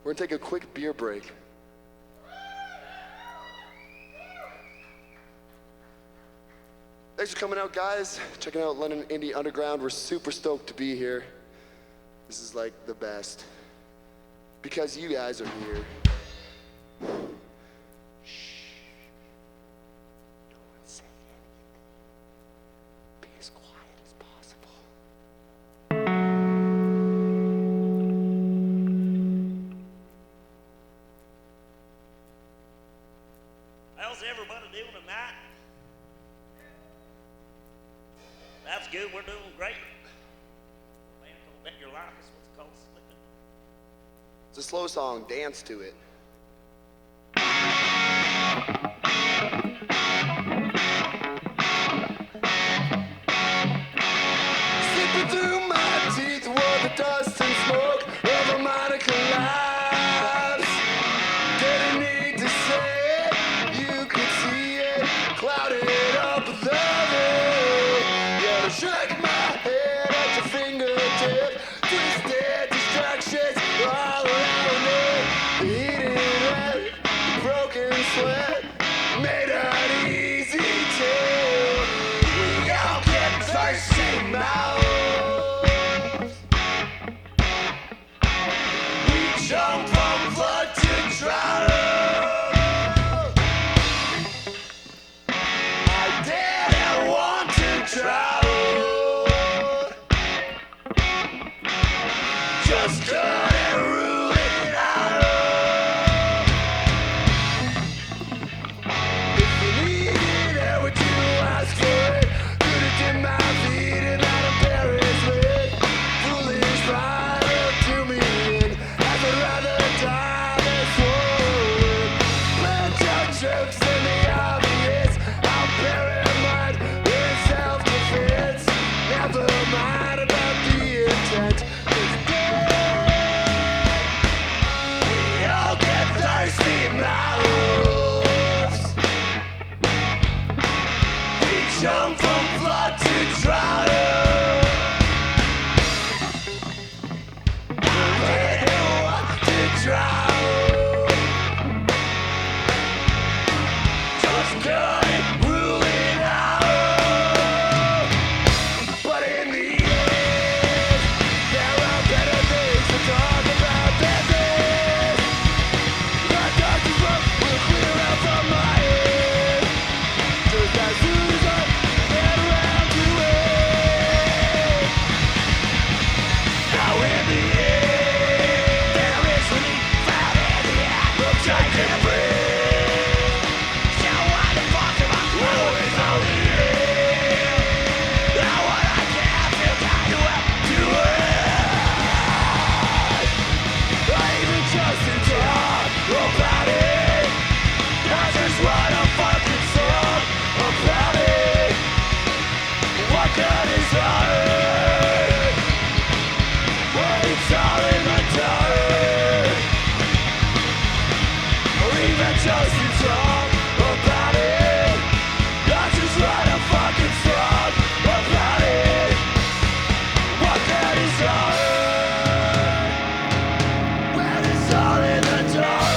We're gonna take a quick beer break. Thanks for coming out, guys. Checking out London Indie Underground. We're super stoked to be here. This is like the best. Because you guys are here. Shh. No one say anything. Be as quiet as possible. How's everybody doing tonight? That's good, we're doing great. Man, don't bet your life is what's called slipping. It's a slow song, dance to it. Slipping through my teeth were the dust and smoke of a minor collapse. Didn't need to say it, you could see it clouded up above it. Yeah, to shake my head at your fingertip, twisted distractions all around it. Beating at the broken sweat made it easy to. We all get thirsty mouths. We jump from flood to drought. I didn't want to travel, just couldn't rule it out. If you needed it, would you ask for it? Could it dim my feet and not embarrass me? Foolish pride up to me, and I would rather die than sword. Plant your jokes in the obvious. I'll paranoid in self-defense. Never mind about the intent. It's dead. We all get thirsty mouths. We jump from flood to drought. I didn't want to drown. Just couldn't rule it out. But in the end, there are better things to talk about than this. My doctor's book will clear out from my head. Just as soon as I get around to it. Now in the end, there is relief out in the act. Looks like I can't breathe. So why the fuck am I always on the end? Now what I can't feel kind of up to it. I even just to talk about it. I just write a fucking song about it. What good is art when it's all in the dark? Or even just to talk about it. I just write a fucking song about it. What good is art when it's all in the dark?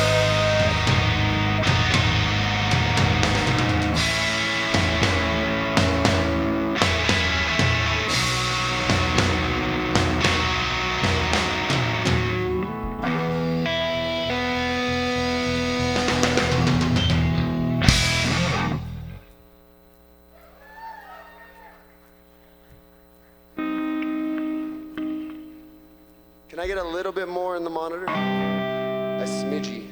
Can I get a little bit more in the monitor? A smidgy.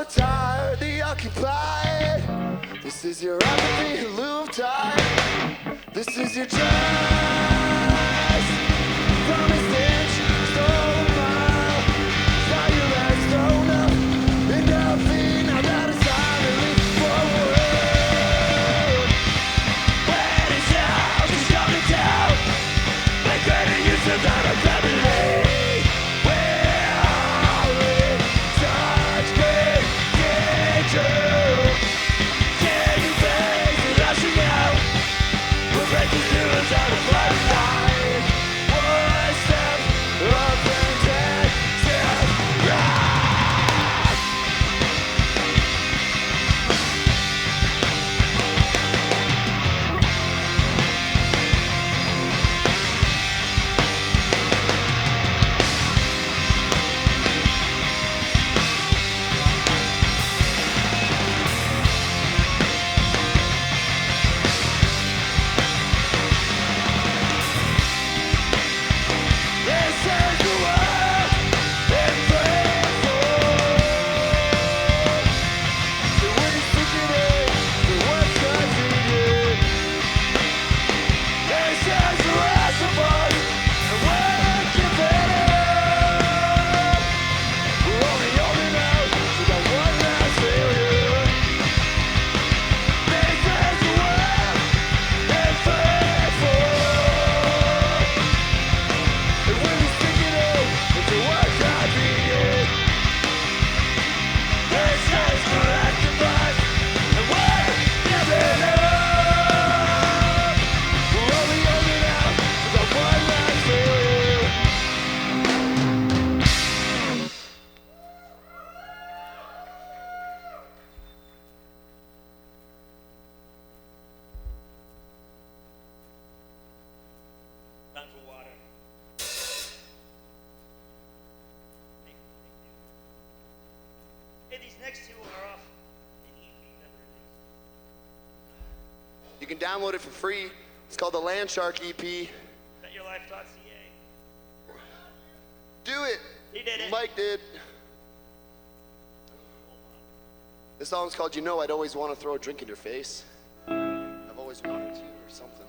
the tired, the occupied. This is your apathy in lieu of time. This is your choice. Promised inch, stolen mile. Saw you last thrown up in nothing. Now that it's time to leap forward. When it's out, it's coming down. Make greater use of that ability. We're all in such great danger. Taking things and rushing out. We're breaking through inside a bloodline. One step up and 10 steps back. This is the world in frame so when you stick it in, the worst cuts in you. This is the rest of us, and we're giving up. We're only holding out for that one last failure. This is the world in frame and when you stick it in, it's a worst I'd be in. This is the rest of us, and we're giving up. We're only holding out for that one last failure. Time for water. Hey, these next two are off an EP that we released. You can download it for free. It's called the Landshark EP. BetYourLife.ca. Do it. He did it. Mike did. This song's called You Know I'd Always Want to Throw a Drink in Your Face. I've always wanted to or something.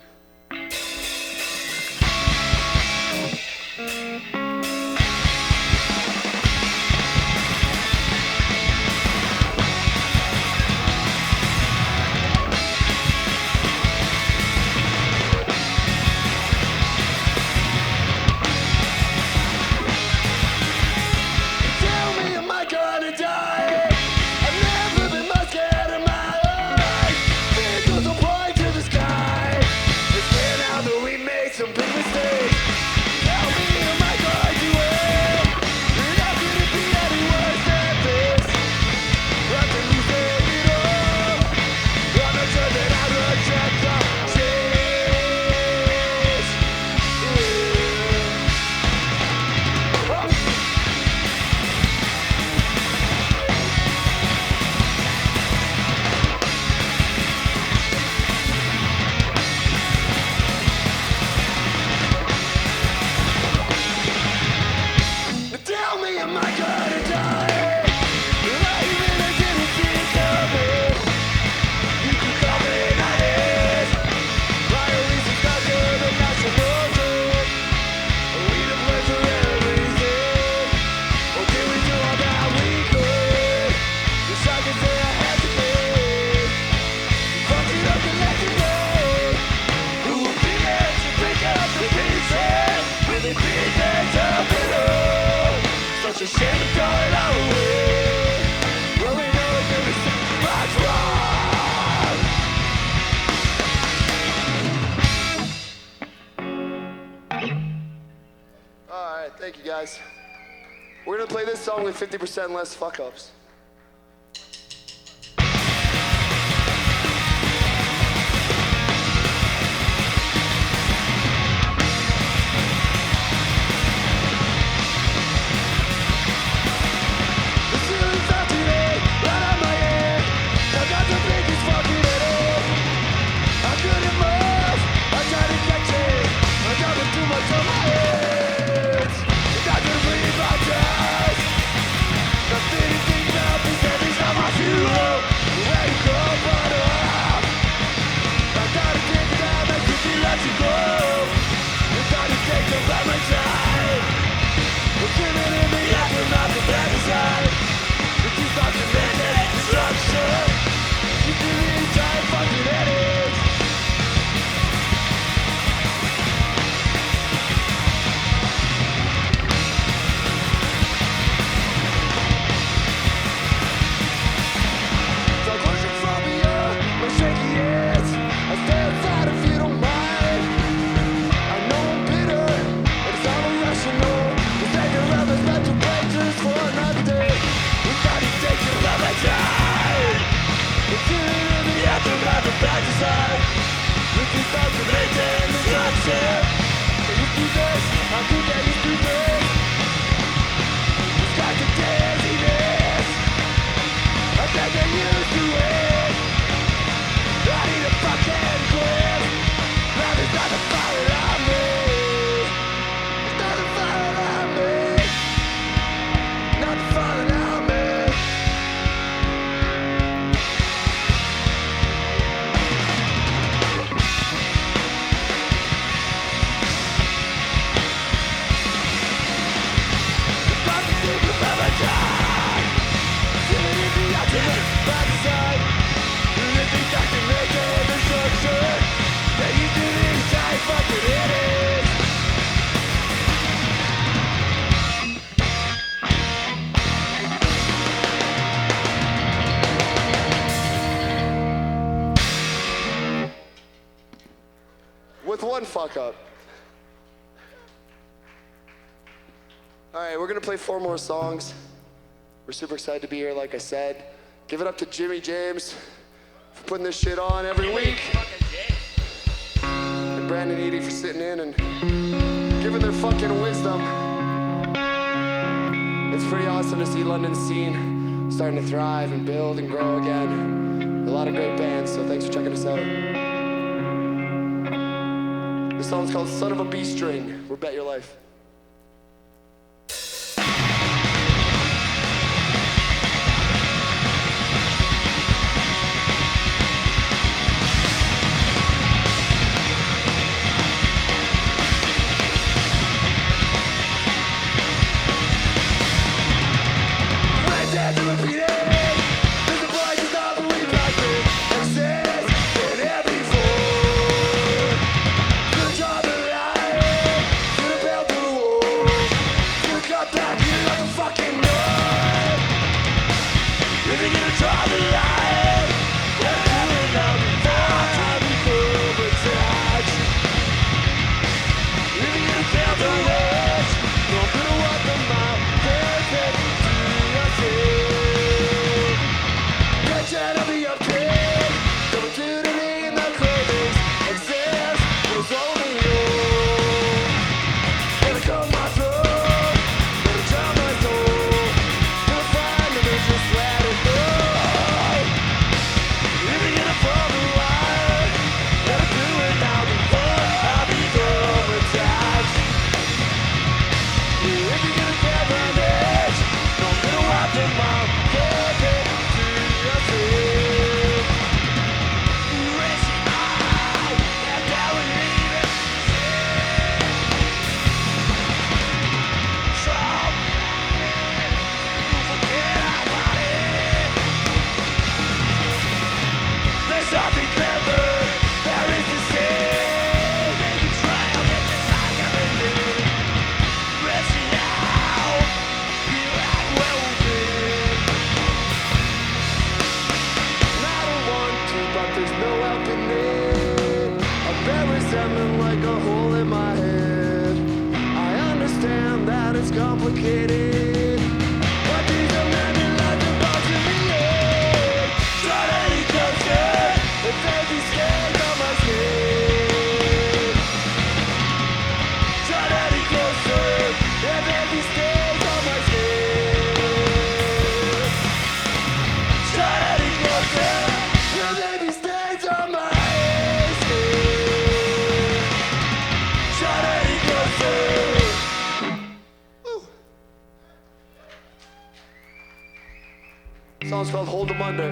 Tell me, am I gonna die? I've never been more scared in my life. Vehicles will point to the sky. It's clear now that we made some big mistakes. Tell me, am I going to win? How could it be any worse than this? Rather losing it all. I'm not sure that I reject the chase. Yeah. Oh. Tell me, am I gonna die? Even I didn't see it coming. You can call me naive. Priorities got good and national good. We have learned for everything. Or did we do all that we could? Wish I could say I had to give. Fuck it up and let it go. Who will be there to pick up the pieces? Will it be there to put up? Such a shame to throw it all away. Well, we know it's gonna be so much wrong. Alright, thank you guys. We're gonna play this song with 50% less fuck ups. The ceiling's out today, right on my head. I got the biggest fucking headache. I couldn't move, I tried to catch it. I got it too much on my head. I got to breathe my chest. Nothing to think that With one fuck up. All right, we're gonna play 4 more songs. We're super excited to be here, like I said. Give it up to Jimmy James for putting this shit on every week. And Brandon Eady for sitting in and giving their fucking wisdom. It's pretty awesome to see London's scene starting to thrive and build and grow again. A lot of great bands, so thanks for checking us out. This song's called Son of a B String. We're Bet Your Life. Complicated, but these are many life about to be in. Try to eat closer, if baby scared on my skin. Try to eat closer, if baby scared on my skin. Try to eat closer, if baby stays on my skin. Try to eat closer. The song's called Hold 'Em Under.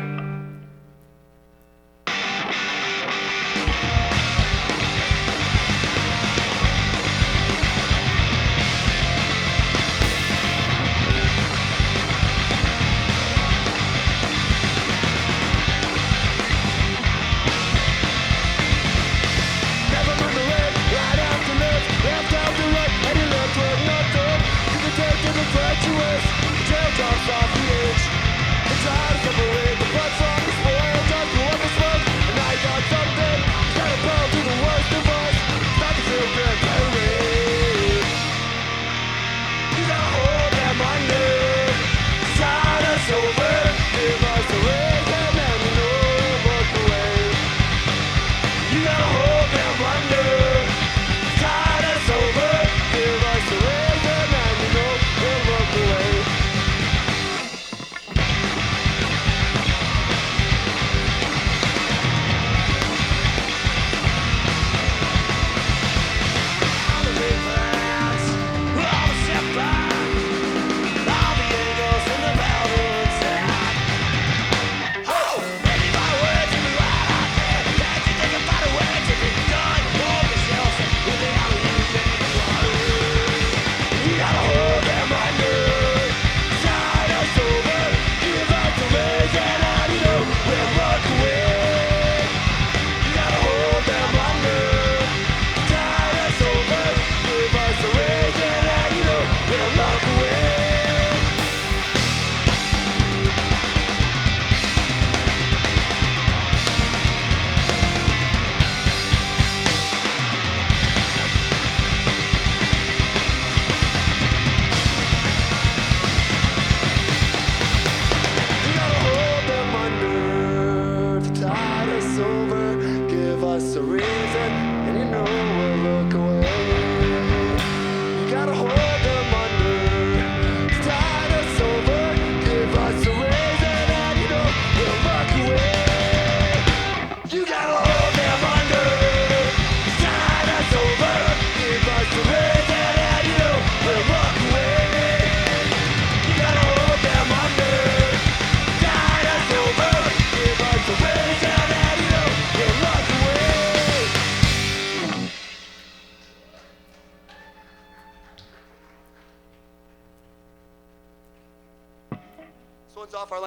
Never look away, right after left, left after right, and you left with nothing. You can take to the virtuous, the trail drops off the edge. Try to separate the blood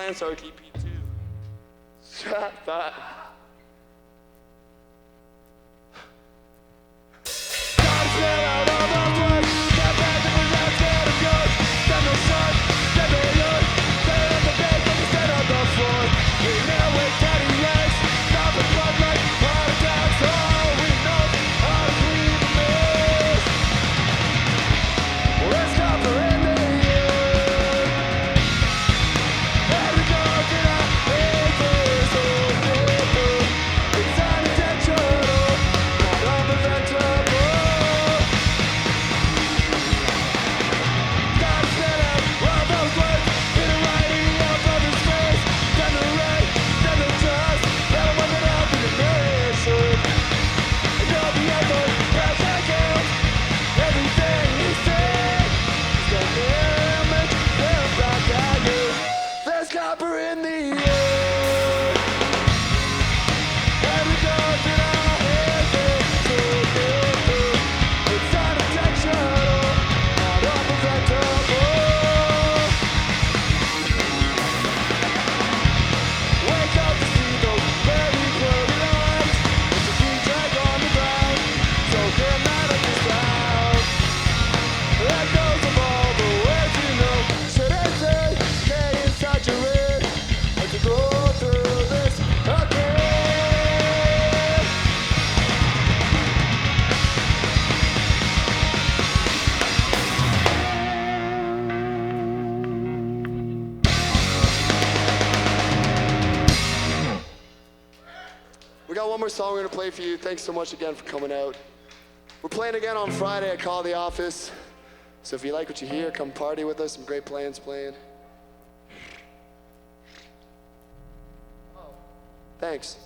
playing, so we keep P2. Shut that. One more song we're gonna play for you. Thanks so much again for coming out. We're playing again on Friday at Call the Office. So if you like what you hear, come party with us. Some great plans playing. Thanks.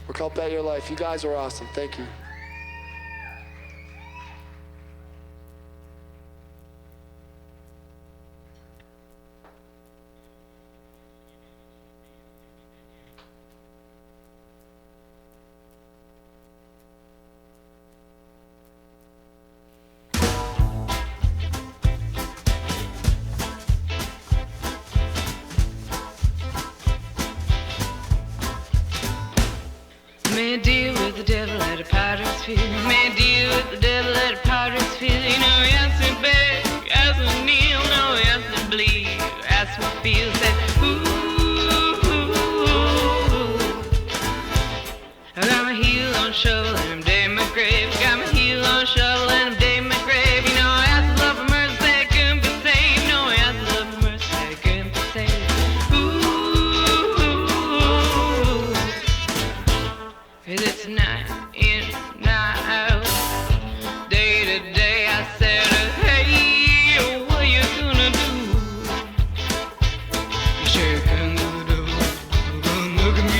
We're called Bet Your Life. You guys are awesome. Thank you. feel that I got my heel on shovel and I'm digging my grave. Got my heel on shovel and I'm digging my grave. You know I asked the Lord for mercy, said I couldn't be saved. No, I asked the Lord for mercy, said I couldn't be saved. Cause it's night in, night out. Day to day I said, hey, what you gonna do? You shake hands with the devil, look at me.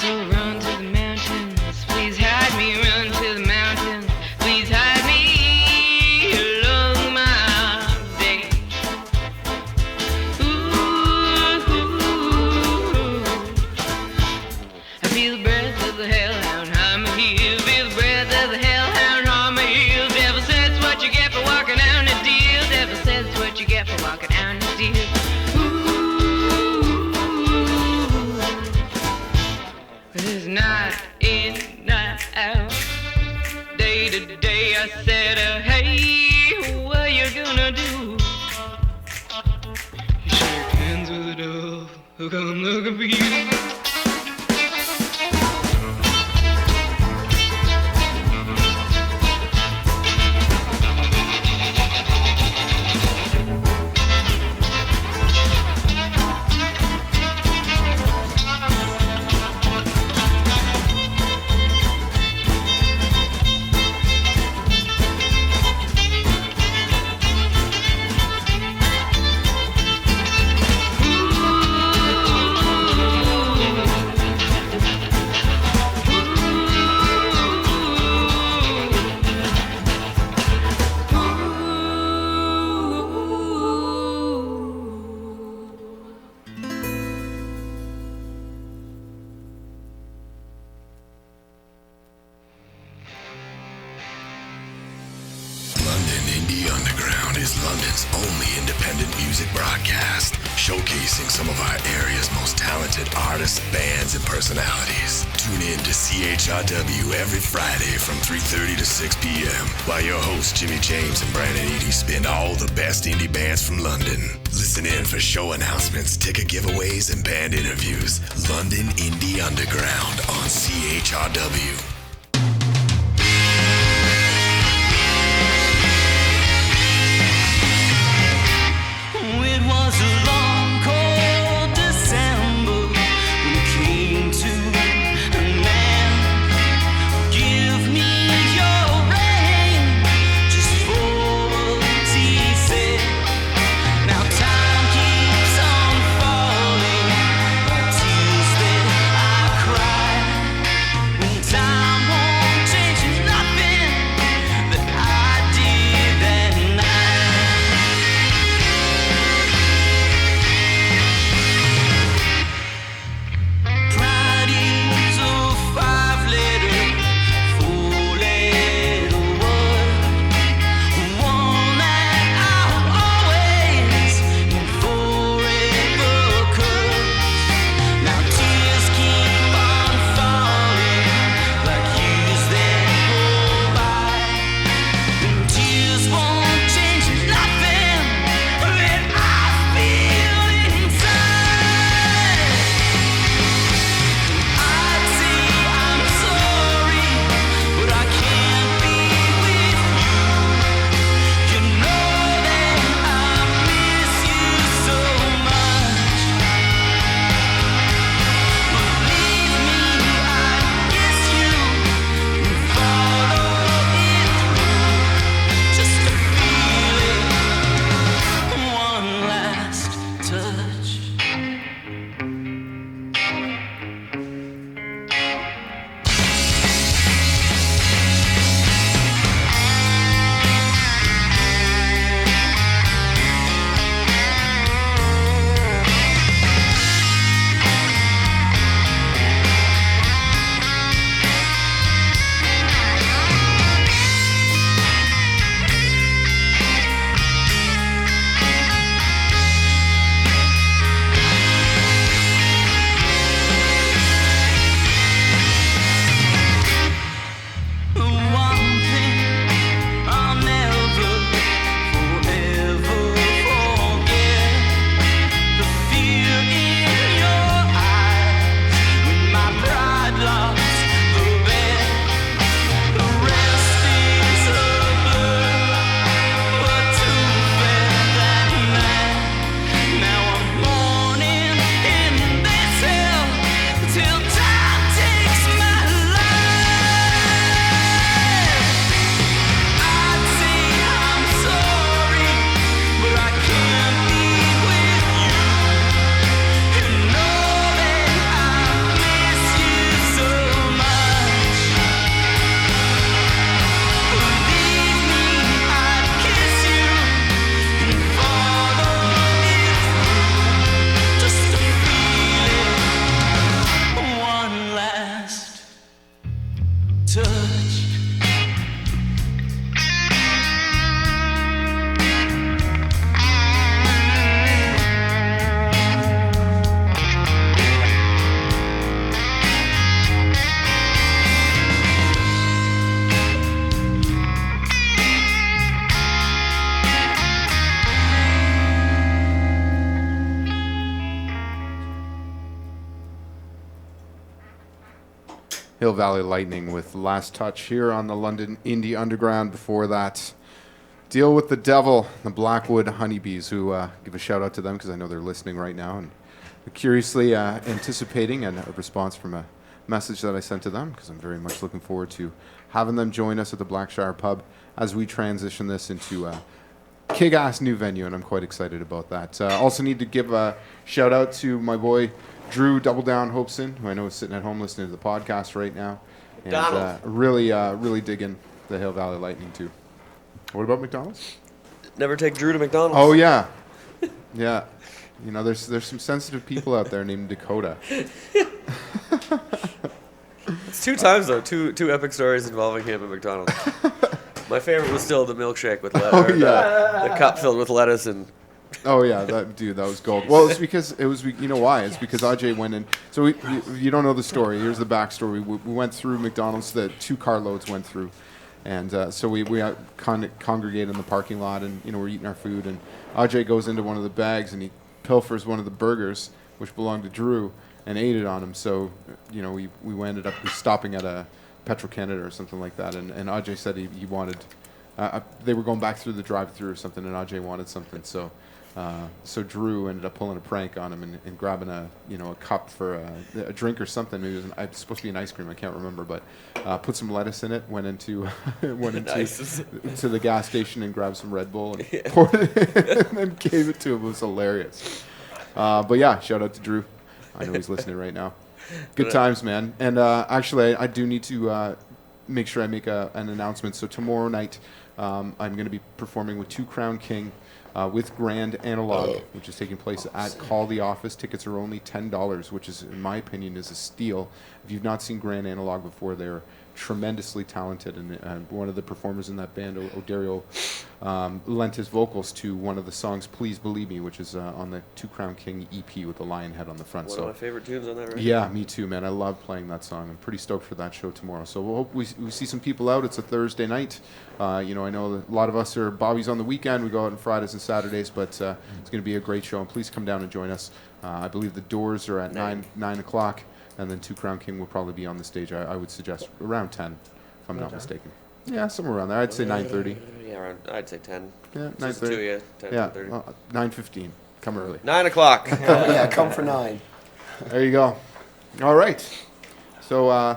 So run to the mountains, please hide me. Run to the mountains, please hide me along my day. I feel the breath of the hellhound on my heels. Feel the breath of the hellhound on my heels. Devil says what you get for walking down the deal. Devil says what you get for walking down the deal. It's night in, night out. Day to day I said, hey, what you gonna do? You shake hands with the devil, who come looking for you. London Indie Underground is London's only independent music broadcast, showcasing some of our area's most talented artists, bands, and personalities. Tune in to CHRW every Friday from 3:30 to 6 p.m. while your hosts Jimmy James and Brandon Eady spin all the best indie bands from London. Listen in for show announcements, ticket giveaways, and band interviews. London Indie Underground on CHRW. It was a long, cold December when it came to an end. Give me your rain just for a teasing. Now time keeps on falling, tears that I cry when time Hill Valley Lightning with Last Touch here on the London Indie Underground. Before that, Deal with the Devil, the Blackwood Honeybees, who give a shout out to them because I know they're listening right now and curiously anticipating a response from a message that I sent to them, because I'm very much looking forward to having them join us at the Blackshire Pub as we transition this into a kick-ass new venue, and I'm quite excited about that. Also need to give a shout out to my boy Drew Double Down Hopeson, who I know is sitting at home listening to the podcast right now, and really digging the Hill Valley Lightning too. What about McDonald's? Never take Drew to McDonald's. Oh yeah, yeah. You know, there's some sensitive people out there named Dakota. It's 2 times though, two epic stories involving him at McDonald's. My favorite was still the milkshake with lettuce. Oh, yeah. The cup filled with lettuce and. Oh yeah, that was gold. Well, it's because you know why? It's because Ajay went in. So you don't know the story. Here's the backstory. We went through McDonald's. The 2 carloads went through, and so we congregate in the parking lot, and you know we're eating our food, and Ajay goes into one of the bags and he pilfers one of the burgers which belonged to Drew and ate it on him. So you know we ended up stopping at a Petro-Canada or something like that, and Ajay said he wanted. They were going back through the drive-through or something, and Ajay wanted something. So Drew ended up pulling a prank on him and grabbing a cup for a drink or something. Maybe it was supposed to be an ice cream. I can't remember, but put some lettuce in it. Went into to the gas station and grabbed some Red Bull and poured it in and then gave it to him. It was hilarious. But yeah, shout out to Drew. I know he's listening right now. Good times, man. And actually, I do need to make sure I make an announcement. So tomorrow night, I'm going to be performing with 2 Crown King. With Grand Analog, which is taking place at Call the Office. Tickets are only $10, which is, in my opinion, is a steal. If you've not seen Grand Analog before, they're tremendously talented, and one of the performers in that band, O'Dario, lent his vocals to one of the songs, Please Believe Me, which is on the 2 Crown King EP with the lion head on the front. One of my favorite tunes on that record. Yeah, me too, man. I love playing that song. I'm pretty stoked for that show tomorrow. So we'll hope we see some people out. It's a Thursday night. You know, I know that a lot of us are Bobby's on the weekend. We go out on Fridays and Saturdays, but it's going to be a great show. And please come down and join us. I believe the doors are at 9 o'clock. And then 2 Crown King will probably be on the stage. I would suggest around 10, if I'm not mistaken. Yeah, somewhere around there. I'd say 9:30. Yeah, I'd say 10. Yeah, 9:30. 10, yeah, 10:30. 9:15. Come early. 9 o'clock. Come for 9. There you go. All right. So,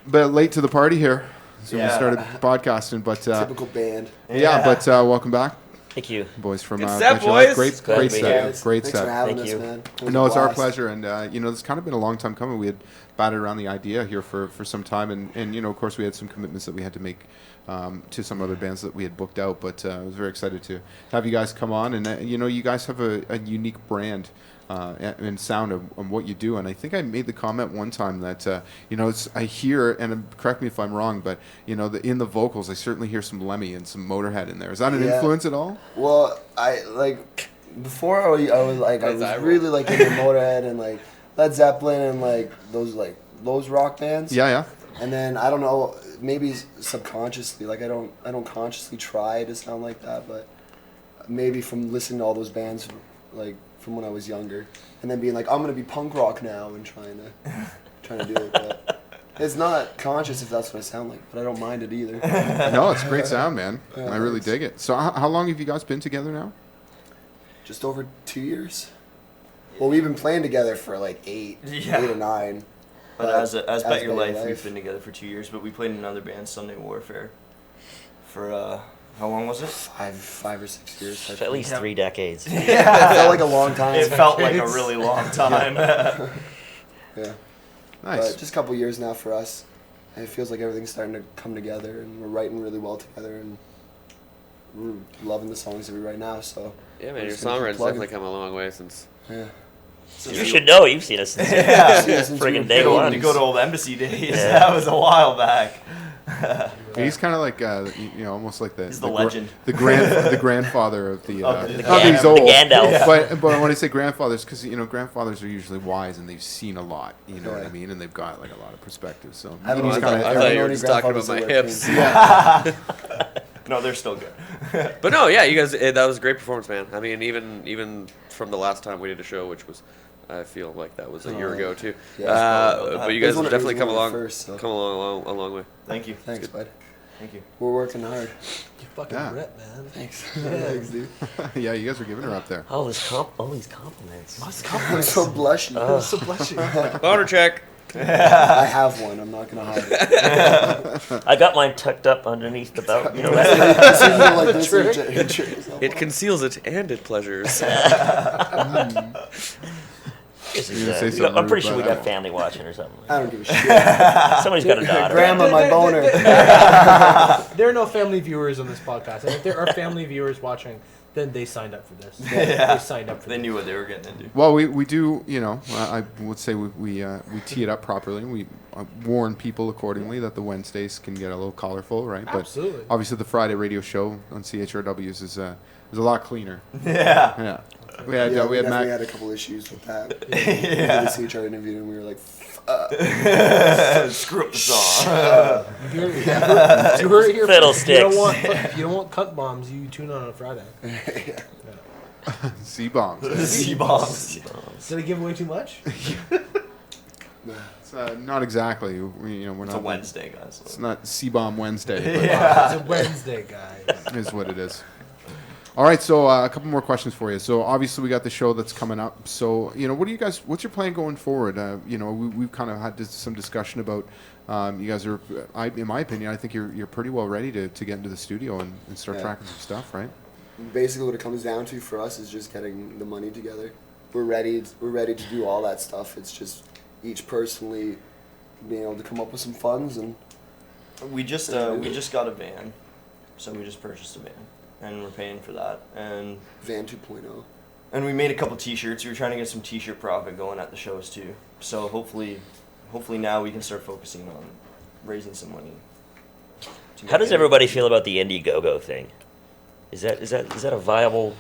but late to the party here. So we started podcasting, but Typical band. yeah, but welcome back. Thank you. Boys from Good set, boys. Great Glad to be set. here. Great Thanks set. for having Thank us, you. man. It was No, a it's our blast. pleasure, and you know, it's kind of been a long time coming. We had batted around the idea here for some time, and you know, of course, we had some commitments that we had to make to some other bands that we had booked out. But I was very excited to have you guys come on, and you know, you guys have a unique brand and sound of what you do. And I think I made the comment one time that you know, I hear, and correct me if I'm wrong, but you know, in the vocals, I certainly hear some Lemmy and some Motorhead in there. Is that an influence at all? Well, I like before I was really like into Motorhead and like Led Zeppelin and like those rock bands. Yeah. And then I don't know, maybe subconsciously, like I don't consciously try to sound like that, but maybe from listening to all those bands, like from when I was younger, and then being like, I'm gonna be punk rock now and trying to do it. But it's not conscious if that's what I sound like, but I don't mind it either. No, it's a great sound, man. Yeah, I really thanks. dig it. So how long have you guys been together now? Just over 2 years. Well, we've been playing together for like 8 or 9. But as Bet Your Life, we've been together for 2 years, but we played in another band, Sunday Warfare, for how long was it? 5 or 6 years. At least 3 decades. Yeah, it felt like a long time. It felt like a really long time. Yeah. Nice. But just a couple years now for us. And it feels like everything's starting to come together, and we're writing really well together, and we're loving the songs that we write now. So Yeah, man, we're your just gonna keep songwriting's plugging. definitely come a long way since. Yeah. You should know. You've seen us since friggin' day one. You go to old Embassy days. Yeah. That was a while back. He's kind of like you know, almost like He's the legend. the grandfather of the Of the he's old. the Gandalf. Yeah. But when I say grandfathers, because you know, grandfathers are usually wise and they've seen a lot. You know what I mean, and they've got like a lot of perspective. So I don't know, he's I kinda- I thought you were just talking about my hips. No, they're still good. But no, yeah, you guys, that was a great performance, man. I mean, even from the last time we did a show, which was I feel like that was a year ago too. Yeah, but you it was guys one have of- it definitely was come one along, of the first, so. come along a long way. Thank you. Thanks, bud. Thank you. We're working hard. You fucking Yeah. rip, man. Thanks. Yeah. Thanks, dude. Yeah, you guys are giving her up there. All these compliments. Must I'm compliments. so blushy. I'm so blushing. Boner check. I have one. I'm not gonna hide it. I got mine tucked up underneath the belt. You know, This that's is like this Trick. and trick. It conceals it and it pleasures. this You're gonna say is, something I'm pretty rude, sure we but got family watching or something. I don't give a shit. Somebody's got a daughter. Grandma, my boner. There are no family viewers on this podcast, and if there are family viewers watching, then they signed up for this. They signed up for They this. knew what they were getting into. Well, we do, you know, I would say we tee it up properly. We warn people accordingly that the Wednesdays can get a little colorful, right? Absolutely. But obviously the Friday radio show on CHRWs is a lot cleaner. Yeah. Yeah. We had Yeah, we Mac. definitely had a couple issues with that. Yeah. We did a CHR interview and we were like, Screw up the song. You heard it here. Fiddlesticks. You don't want cunt bombs. You tune on a Friday. C bombs. C-bombs. Did I give away too much? It's not exactly. We're It's not a Wednesday, guys. It's not C bomb Wednesday. But It's a Wednesday, guys. is what it is. All right, so a couple more questions for you. So obviously we got the show that's coming up. So what do you guys? What's your plan going forward? We've kind of had some discussion about. You guys are, in my opinion, I think you're pretty well ready to get into the studio and start tracking some stuff, right? basically what it comes down to for us is just getting the money together. We're ready to do all that stuff. It's just each personally being able to come up with some funds and we just got a van, so we just purchased a van, and we're paying for that. And van 2.0. And we made a couple T-shirts. We were trying to get some T-shirt profit going at the shows too. So hopefully now we can start focusing on raising some money. How does everybody feel about the Indiegogo thing? Is that a viable?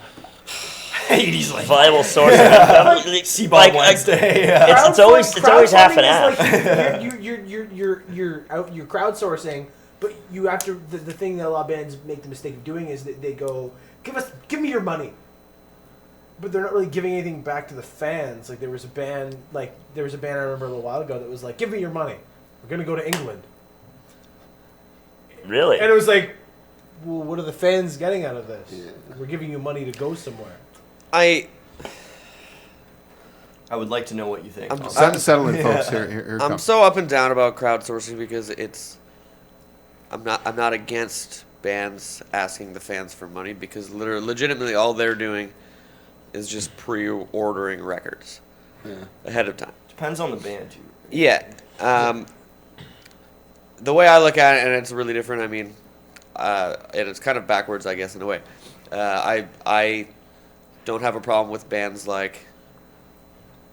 80s like viable source of income? C-Bomb Wednesday. Yeah. It's always half and half. You're crowdsourcing, but you have to. The thing that a lot of bands make the mistake of doing is that they go, give me your money, but they're not really giving anything back to the fans. Like there was a band I remember a little while ago that was like, give me your money, we're gonna go to England. Really? And it was like, well, what are the fans getting out of this? Yeah. We're giving you money to go somewhere. I would like to know what you think. Settle in, folks. Here I'm so up and down about crowdsourcing because I'm not against bands asking the fans for money because legitimately all they're doing is just pre-ordering records ahead of time. Depends on the band too. Yeah. The way I look at it, and it's really different. I mean, and it's kind of backwards, I guess, in a way. I don't have a problem with bands like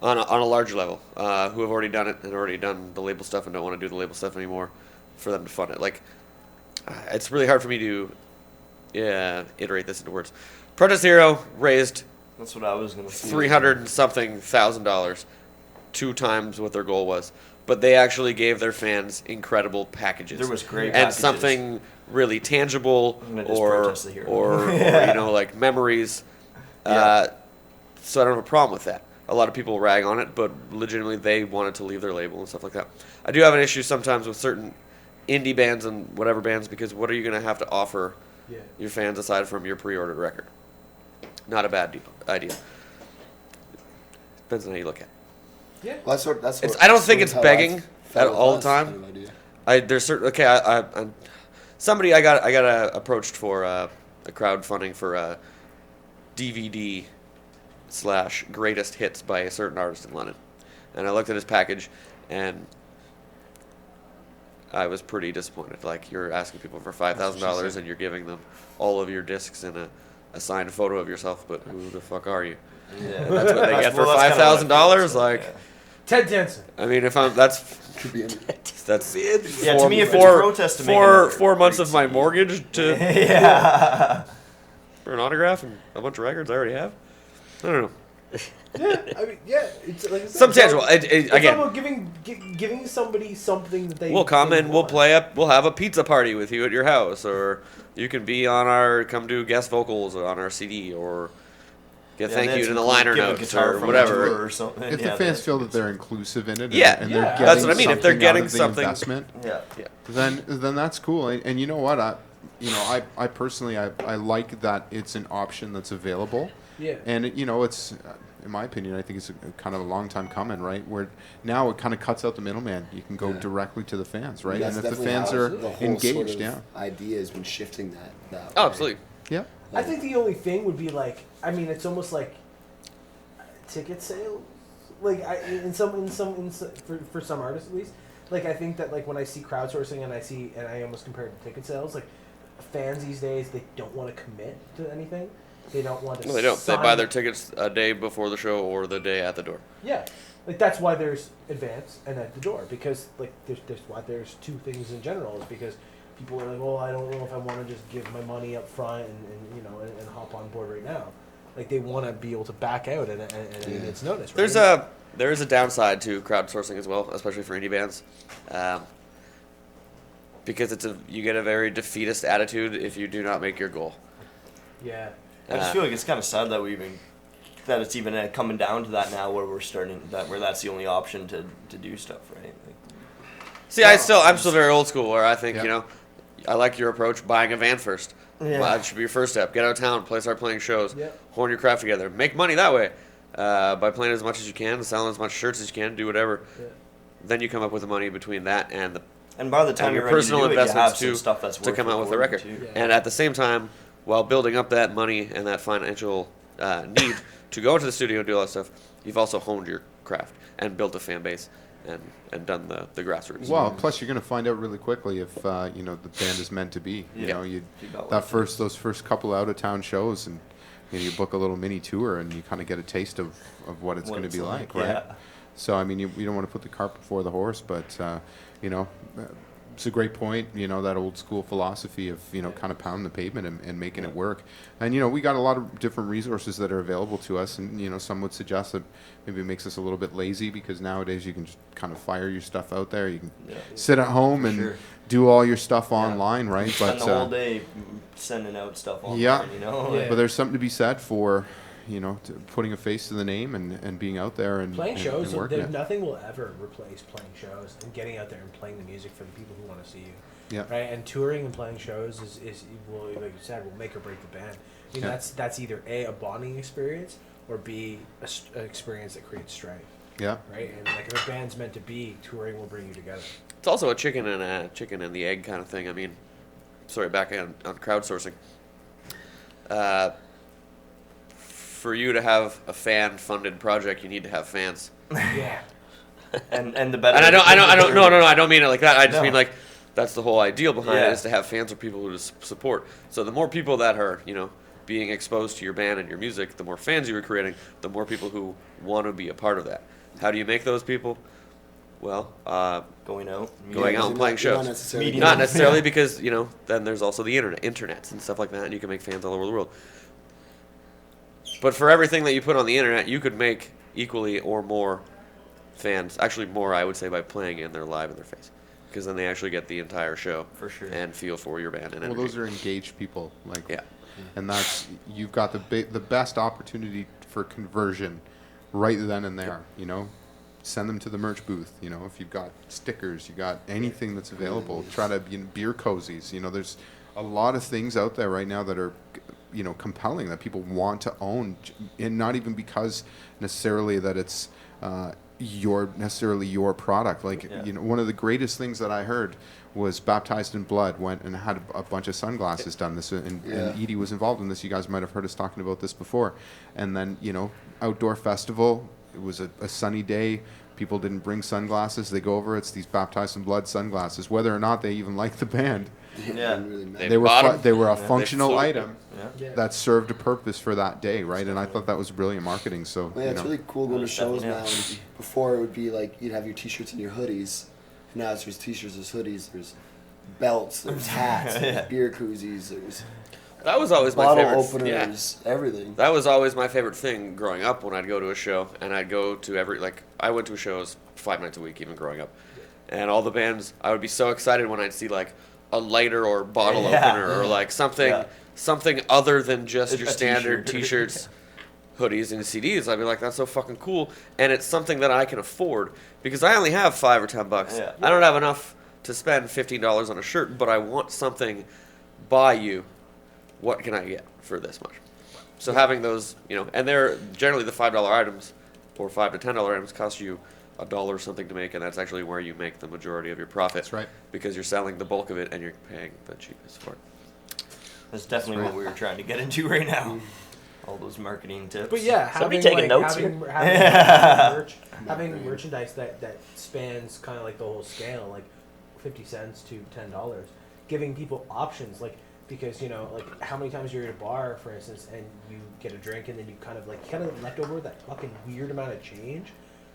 on a larger level who have already done it and already done the label stuff and don't want to do the label stuff anymore for them to fund it. Like, it's really hard for me to iterate this into words. Protest Hero raised that's what I was gonna say. $300,000, 2 times what their goal was. But they actually gave their fans incredible packages. There was great and packages. Something really tangible or like memories. So I don't have a problem with that. A lot of people rag on it, but legitimately they wanted to leave their label and stuff like that. I do have an issue sometimes with certain indie bands and whatever bands because what are you going to have to offer your fans aside from your pre-ordered record? Not a bad idea. Depends on how you look at it. Yeah, well, I don't think it's begging all the time. There's certain somebody I got approached for a crowdfunding for a DVD / greatest hits by a certain artist in London, and I looked at his package and I was pretty disappointed. Like, you're asking people for $5,000 and you're giving them all of your discs and a signed photo of yourself, but who the fuck are you? Yeah. And that's what they get for $5,000. Like, Ted Danson. I mean, if that's to me, if it's a protest to make four months of my mortgage to for an autograph and a bunch of records I already have. I don't know. It's like I said, some tangible. It's Again, about giving somebody something that they. We'll come they and we'll want. we'll have a pizza party with you at your house, or you can be on come do guest vocals on our CD, or get Yeah, thank that's you in the cool. liner Give a notes guitar or from a whatever. tour or something. If Yeah, the fans that's feel cool that they're inclusive in it, Yeah. and they're That's getting what I mean. If they're something out getting of the something- investment, Yeah. then that's cool. And you know what? I personally I like that it's an option that's available. Yeah. And it's in my opinion, I think it's kind of a long time coming, right? Where now it kind of cuts out the middleman. You can go directly to the fans, right? That's And if the definitely fans how are the whole engaged, sort of yeah. idea has been shifting that Oh, way. absolutely. Yeah. I think the only thing would be like, I mean, it's almost like ticket sales. Like for some artists at least, like I think that like when I see crowdsourcing and I almost compare it to ticket sales, like fans these days they don't want to commit to anything. They don't want to. No, they don't. They sign- buy their tickets a day before the show or the day at the door. Yeah, like that's why there's advance and at the door, because like there's why there's two things in general is because people are like, well, I don't know if I want to just give my money up front and hop on board right now. Like they want to be able to back out and it's noticed. Right? There is a downside to crowdsourcing as well, especially for indie bands, because you get a very defeatist attitude if you do not make your goal. Yeah. I just feel like it's kind of sad that it's even coming down to that now, where we're starting where that's the only option to do stuff, right? Like, See, I'm still very old school, where I think Yeah. I like your approach. Buying a van first. Yeah. Well, that should be your first step. Get out of town, start playing shows, Yeah. horn your craft together, make money that way, by playing as much as you can, selling as much shirts as you can, do whatever. Yeah. Then you come up with the money between that and by the time and you're your ready to personal do it, you have investments some to stuff that's to come worth out with a recording, record. too. Yeah. And at the same time, while building up that money and that financial need to go into the studio and do all that stuff, you've also honed your craft and built a fan base and done the grassroots. Well, plus you're going to find out really quickly if the band is meant to be. You Yeah. know, You got those first couple out of town shows, and you book a little mini tour, and you kind of get a taste of what it's going to be like, right? Yeah. So I mean, you don't want to put the cart before the horse, but it's a great point. That old school philosophy of kind of pounding the pavement and making it work. And we got a lot of different resources that are available to us, and some would suggest that maybe it makes us a little bit lazy, because nowadays you can just kind of fire your stuff out there. You can sit at home and Sure. do all your stuff online, right? Spend But the whole day sending out stuff online, yeah, Yeah. but there's something to be said for putting a face to the name and being out there and Playing and, shows, and working it. nothing will ever replace playing shows and getting out there and playing the music for the people who want to see you. Yeah. Right, and touring and playing shows will, like you said, will make or break the band. I mean, Yeah. that's either a bonding experience or B an experience that creates strife. Yeah. Right, and like if a band's meant to be, touring will bring you together. It's also a chicken and the egg kind of thing. I mean, sorry, back on crowdsourcing. For you to have a fan-funded project, you need to have fans. Yeah. and the better. And I don't mean it like that. I just No. mean like that's the whole ideal behind Yeah. it, is to have fans or people who just support. So the more people that are being exposed to your band and your music, the more fans you are creating, the more people who want to be a part of that. How do you make those people? Well, going out and playing shows. Not necessarily because then there's also the internets and stuff like that, and you can make fans all over the world. But for everything that you put on the internet, you could make equally or more fans. Actually, more, I would say, by playing in their live in their face, because then they actually get the entire show For sure. and feel for your band. And Well, energy. those are engaged people, like, Yeah. and that's you've got the best opportunity for conversion right then and there. Send them to the merch booth. If you've got stickers, you got anything that's available. Try to beer cozies. There's a lot of things out there right now that are compelling, that people want to own, and not even because necessarily that it's your product. Like one of the greatest things that I heard was Baptized in Blood went and had a bunch of sunglasses done. This and Edie was involved in this. You guys might have heard us talking about this before. And then outdoor festival. It was a sunny day. People didn't bring sunglasses. They go over. It's these Baptized in Blood sunglasses. Whether or not they even like the band, Yeah. they were a They functional flew. item Yeah. that served a purpose for that day, right? And I thought that was brilliant marketing. So Yeah, it's really cool going to shows now. Definitely, And before it would be like you'd have your t-shirts and your hoodies. Now there's t-shirts, there's hoodies, there's belts, there's hats, there's beer koozies, there's That was always my bottle favorite. openers, everything. That was always my favorite thing growing up when I'd go to a show, and I'd go to I went to shows 5 nights a week even growing up. And all the bands, I would be so excited when I'd see like a lighter or bottle opener or like something other than just your standard t-shirt. t-shirts, hoodies and CDs, I'd be like, that's so fucking cool, and it's something that I can afford because I only have $5 or $10. Yeah. I don't have enough to spend $15 on a shirt, but I want something by you. What can I get for this much? So having those, and they're generally the $5 items or $5 to $10 items cost you $1 or something to make, and that's actually where you make the majority of your profit. That's right. Because you're selling the bulk of it and you're paying the cheapest for it. That's definitely what we were trying to get into right now. All those marketing tips. But yeah, Somebody having, taking like, notes having, here? having merchandise that spans kind of like the whole scale, like 50 cents to $10, giving people options, like, because, like, how many times you're at a bar, for instance, and you get a drink and then you kind of left over that fucking weird amount of change,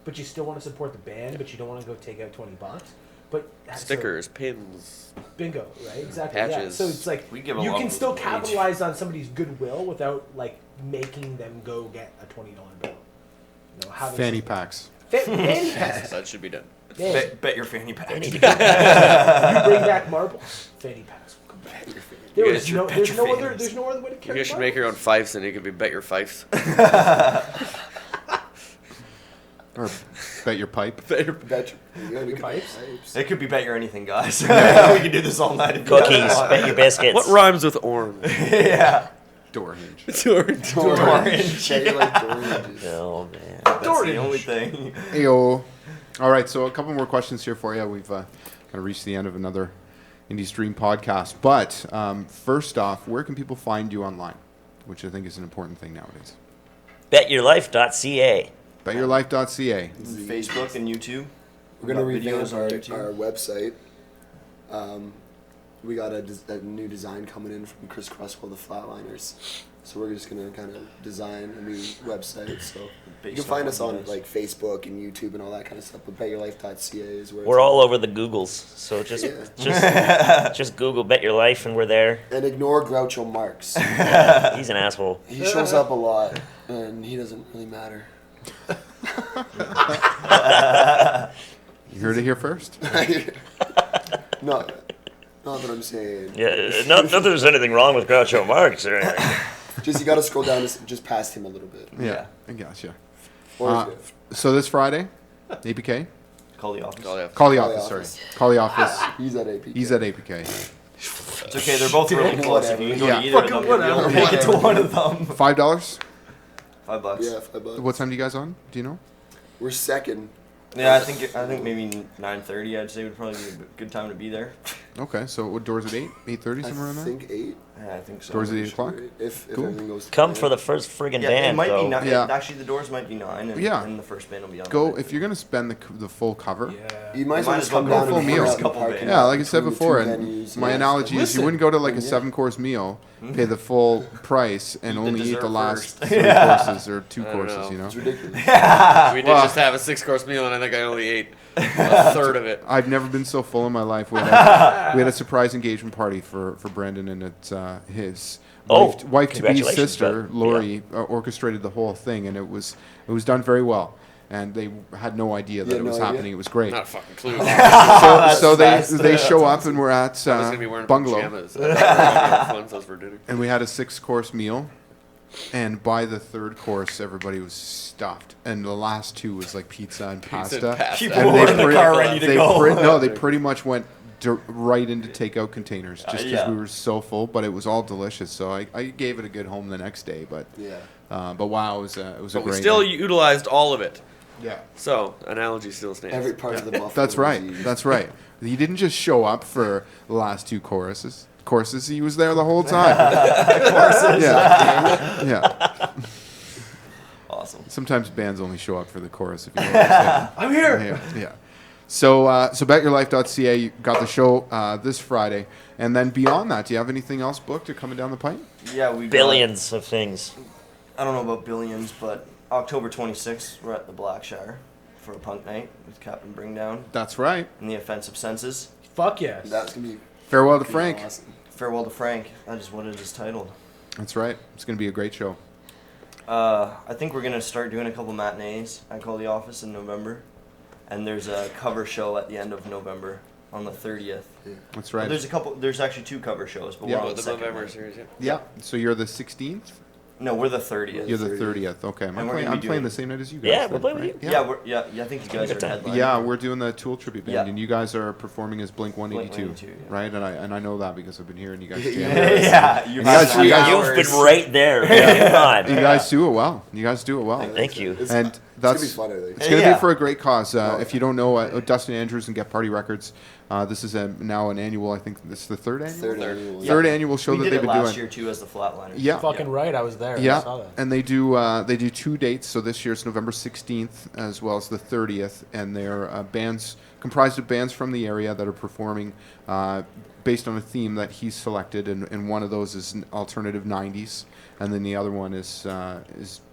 but you still want to support the band, but you don't want to go take out $20. But Stickers, pins. Bingo, right? Exactly. Patches. Yeah. So it's like We give a you lot can of still wage. capitalize on somebody's goodwill without like making them go get a $20 bill. Having Fanny something- packs. Fanny packs. That should be done. Yeah. Bet your fanny pack. You bring back marbles. Fanny packs. Will come back. There is no. There's no other. There's no other way to You carry. guys should make your own fifes, and you could be bet your fifes. Or bet your pipe. Bet your, yeah, we Your could- pipes? It could be bet your anything, guys. We can do this all night. if you Cookies, want. bet your biscuits. What rhymes with orange? Yeah. Door hinge. Orange. Orange. Bet your like door hinges. Oh man. That's the Orange. only thing. Ayo. All right, so a couple more questions here for you. We've kind of reached the end of another Indie Stream podcast. But first off, where can people find you online? Which I think is an important thing nowadays. BetYourLife.ca. BetYourLife.ca. Facebook and YouTube. We're gonna We've got revamp videos on YouTube. our website. We got a new design coming in from Chris Cresswell, the Flatliners. So we're just gonna kind of design a new website. So you Based can find on us what on you guys- like Facebook and YouTube and all that kind of stuff. But BetYourLife.ca is where We're it's all at. over the Googles, so just Yeah. just Google Bet Your Life and we're there. And ignore Groucho Marx. He's an asshole. He shows up a lot, and he doesn't really matter. You heard it here first. Not that I'm saying. Yeah, not that there's anything wrong with Groucho Marx or anything. Just you got to scroll down just past him a little bit. Yeah, I gotcha. Or So this Friday, APK? Call the office. Call the Call the office, sorry. office. Call the office. He's at APK. He's at APK. It's okay. They're both really close. If you can go Yeah. to either of them, you'll be able to make it to one of them. $5? $5. Yeah, $5. What time do you guys on? Do you know? We're second. Yeah, I think maybe 9:30. I'd say would probably be a good time to be there. Okay, so what doors at 8? 8:30, somewhere I around there? think 8. Yeah, I think so. Doors at 8 o'clock? If Cool. everything goes to Come plan. for the first friggin' Yeah, band, it might though. be 9. Yeah. Actually, the doors might be 9, and, Yeah. and the first band will be on. Go, the if you're going to spend the full cover. You might as Might well as just well come go down full and meal. hang out in the Couple parking bands. Yeah, lot like I said between the before, two and venues, my yeah. analogy is you Listen. wouldn't go to like a Yeah. 7-course meal, pay the full price, and Eat the only eat the dessert last first. 3 courses or 2 I don't courses, know. you know? It's ridiculous. We did Well- just have a 6-course meal, and I think I only ate a third of it. I've never been so full in my life. We had a surprise engagement party for Brendan, and it's his Oh, wife-to-be congratulations, sister, bud. Lori, orchestrated the whole thing, and it was done very well. And they had no idea that You it had was no idea? happening. It was great. Not a fucking clue. So That's they show up, and we're at I was gonna be wearing Bungalow, pajamas. I was those for dinner. and we had a 6-course meal. And by the 3rd course, everybody was stuffed, and the last 2 was like pizza and pasta. People And were in the pre- car ready to go. They pretty much went right into takeout containers just because yeah. we were so full. But it was all delicious, so I gave it a good home the next day. But Yeah. but wow, it was a But we great. still night. utilized all of it. Yeah, So, analogy still stands. Every part of the buffalo. that's right. was used. That's right. He didn't just show up for the last 2 courses. Courses, he was there the whole time. Yeah, yeah. Awesome. Sometimes bands only show up for the chorus. If you know what I'm saying. I'm here. Yeah. So betyourlife.ca, you got the show this Friday, and then beyond that, do you have anything else booked or coming down the pipe? Yeah, we Billions of things. I don't know about billions, but October 26th, we're at the Blackshire for a punk night with Captain Bringdown That's right. and the Offensive Senses. Fuck yes. That's gonna be Farewell to pretty Frank. awesome. Farewell to Frank. That is what it is titled. That's right. It's going to be a great show. I think we're gonna start doing a couple matinees. I call the office in November, and there's a cover show at the end of November on the 30th. That's Well, right. there's actually 2 cover shows, but Yeah. we're on Oh, the the second November one. series, yeah. Yeah. So you're the 16th? No, we're the 30th. You're the 30th. Okay. And we're gonna be I'm playing doing- the same night as you guys. Yeah, then, we're playing with right? you. Yeah, I think you guys are headlining. Yeah, we're doing the Tool tribute band, Yeah. and you guys are performing as Blink 182, Blink-182, yeah. right? And I know that because I've been hearing you guys jam. Yeah, you guys, You've been right there. Come on. You guys do it well. You guys do it well. Thank you. And It's that's gonna be fun, I think. it's going to Yeah. be for a great cause. If you don't know, Dustin Andrews and Get Party Records. This is now an annual. I think this is the third annual. Third annual show we that did they've it been last doing. year too as the Flatliners. Yeah. Fucking right, I was there. I Yeah, saw that. and they do 2 dates. So this year's November 16th as well as the 30th, and they're bands comprised of bands from the area that are performing based on a theme that he's selected, and one of those is an alternative 90s, and then the other one is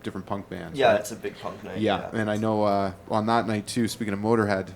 different punk bands. Yeah, right? it's a big punk night. Yeah, and I know on that night too. Speaking of Motorhead,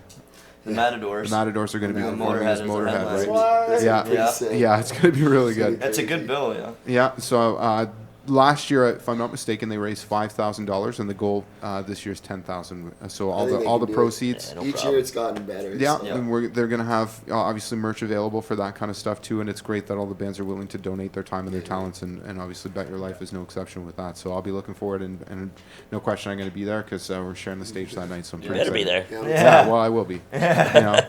The Matadors. the Matadors are going to be Yeah, performing Motorhead as is the Motorhead, headliner. right? What? Yeah, That's pretty yeah, sick. it's going to be really good. That's a good bill, yeah. Yeah, so last year, if I'm not mistaken, they raised $5,000, and the goal this year is $10,000. So I think they all can the do it. proceeds. Each year it's gotten better. Yeah, so. and they're going to have obviously merch available for that kind of stuff too, and it's great that all the bands are willing to donate their time and their talents, and obviously Bet Your Life is no exception with that. So I'll be looking forward, and no question I'm going to be there because we're sharing the stage that night. So I'm You pretty better be excited. there. Yeah, well I will be. You know,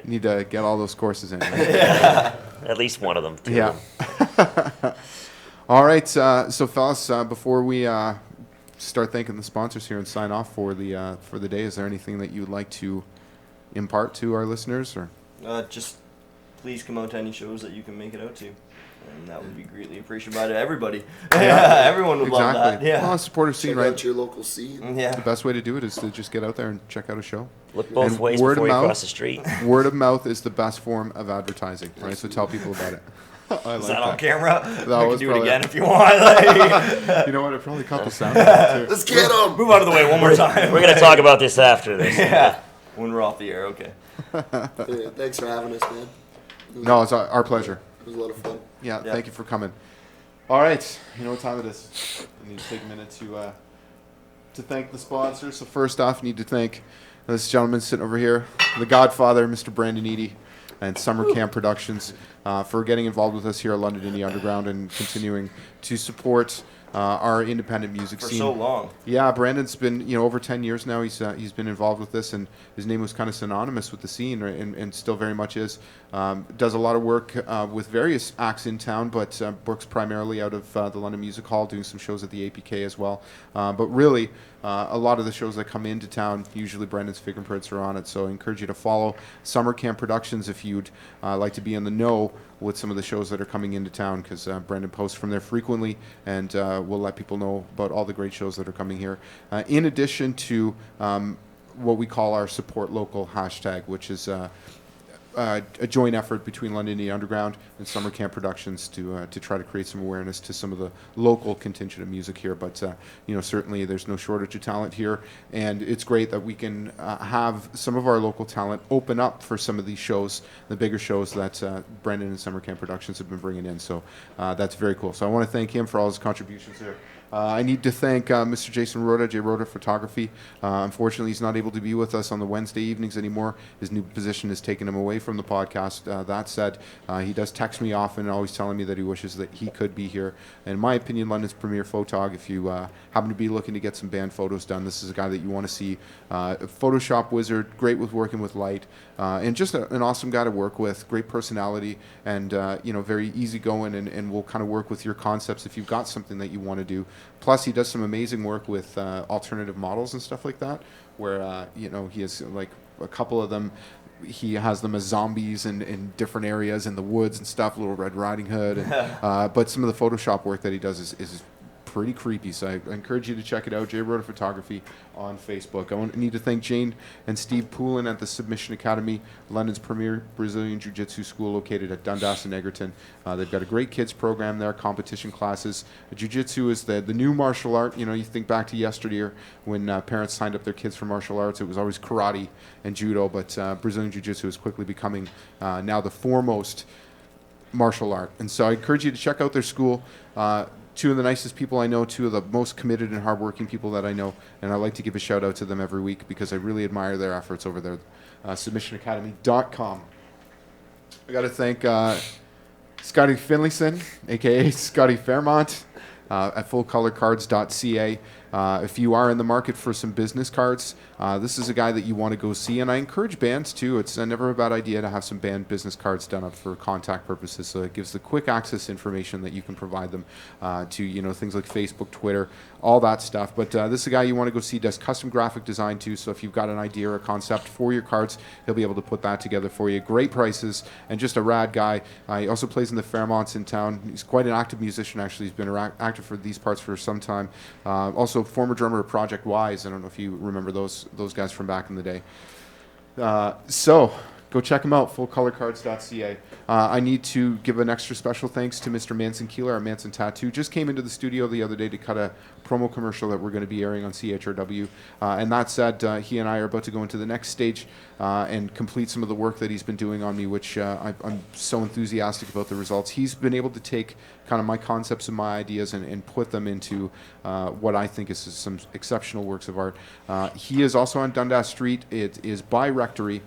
need to get all those courses in. Right? At least one of them. Two Yeah. of them. All right, so fellas, before we start thanking the sponsors here and sign off for the day, is there anything that you'd like to impart to our listeners, or? Just please come out to any shows that you can make it out to, and that would be greatly appreciated by everybody. Yeah, Everyone would love that. Yeah. Well, supporter scene, Check right? out your local scene. Yeah. The best way to do it is to just get out there and check out a show. Look both And ways word before of you mouth- cross the street. Word of mouth is the best form of advertising, right? So tell people about it. I Is like that on camera? That I was can do it probably- again if you want. Like, You know what? I probably cut the sound out too. Let's get them. move out of the way one more time. We're gonna talk about this after this. Yeah. When we're off the air, okay. Thanks for having us, man. No, it's our pleasure. It was a lot of fun. Yeah, Yeah. thank you for coming. All right, you know what time it is. I need to take a minute to thank the sponsors. So first off, I need to thank this gentleman sitting over here, the Godfather, Mr. Brandon Eady, and Summer Camp Productions for getting involved with us here at London Indie Underground and continuing to support our independent music For scene. so long. Yeah, Brandon's been over 10 years now. He's been involved with this, and his name was kind of synonymous with the scene, right, and still very much is. Does a lot of work with various acts in town, but works primarily out of the London Music Hall, doing some shows at the APK as well. But really, a lot of the shows that come into town, usually Brandon's fingerprints are on it. So I encourage you to follow Summer Camp Productions if you'd like to be in the know with some of the shows that are coming into town, because Brandon posts from there frequently, and we'll let people know about all the great shows that are coming here. In addition to what we call our support local hashtag, which is a joint effort between London Indie Underground and Summer Camp Productions to try to create some awareness to some of the local contingent of music here. But certainly there's no shortage of talent here, and it's great that we can have some of our local talent open up for some of these shows, the bigger shows that Brendan and Summer Camp Productions have been bringing in. So that's very cool. So I want to thank him for all his contributions here. I need to thank Mr. Jason Rhoda, J. Rhoda Photography. Unfortunately, he's not able to be with us on the Wednesday evenings anymore. His new position has taken him away from the podcast. That said, he does text me often, always telling me that he wishes that he could be here. In my opinion, London's premier photog. If you happen to be looking to get some band photos done, this is a guy that you want to see. A Photoshop wizard, great with working with light, and just an awesome guy to work with. Great personality, and very easygoing, and will kind of work with your concepts if you've got something that you want to do. Plus, he does some amazing work with alternative models and stuff like that, where he has like a couple of them. He has them as zombies in different areas in the woods and stuff, Little Red Riding Hood. And, but some of the Photoshop work that he does is pretty creepy. So I encourage you to check it out. J. Rhoda Photography on Facebook. I need to thank Jane and Steve Poulin at the Submission Academy, London's premier Brazilian Jiu-Jitsu school located at Dundas and Egerton. They've got a great kids program there, competition classes. Jiu-Jitsu is the new martial art. You think back to yesteryear when parents signed up their kids for martial arts. It was always karate and judo, but Brazilian Jiu-Jitsu is quickly becoming now the foremost martial art. And so I encourage you to check out their school. Two of the nicest people I know, two of the most committed and hardworking people that I know, and I like to give a shout out to them every week because I really admire their efforts over there. SubmissionAcademy.com. I got to thank Scotty Finlayson, aka Scotty Fairmont, at fullcolorcards.ca. If you are in the market for some business cards, this is a guy that you want to go see. And I encourage bands too. It's never a bad idea to have some band business cards done up for contact purposes. So it gives the quick access information that you can provide them to, things like Facebook, Twitter, all that stuff. But this is a guy you want to go see. Does custom graphic design too. So if you've got an idea or a concept for your cards, he'll be able to put that together for you. Great prices and just a rad guy. He also plays in the Fairmonts in town. He's quite an active musician, actually. He's been active for these parts for some time. Also former drummer of Project Wise. I don't know if you remember those guys from back in the day. So go check them out, fullcolorcards.ca. I need to give an extra special thanks to Mr. Manson Keeler, our Manson Tattoo. Just came into the studio the other day to cut a promo commercial that we're going to be airing on CHRW. And that said, he and I are about to go into the next stage and complete some of the work that he's been doing on me, which I'm so enthusiastic about the results. He's been able to take kind of my concepts and my ideas and put them into what I think is some exceptional works of art. He is also on Dundas Street. It is by Rectory,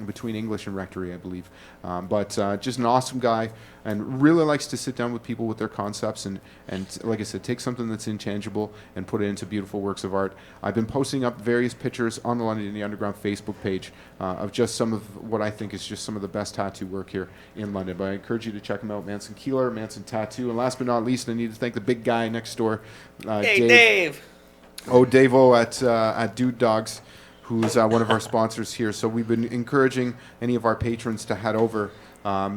between English and Rectory, I believe. But just an awesome guy and really likes to sit down with people with their concepts and like I said, take something that's intangible and put it into beautiful works of art. I've been posting up various pictures on the London Indie Underground Facebook page of just some of what I think is just some of the best tattoo work here in London. But I encourage you to check him out, Manson Keeler, Manson Tattoo. And last but not least, I need to thank the big guy next door, Hey, Dave. Oh, Dave-O at Dude Dogs, who's one of our sponsors here. So we've been encouraging any of our patrons to head over.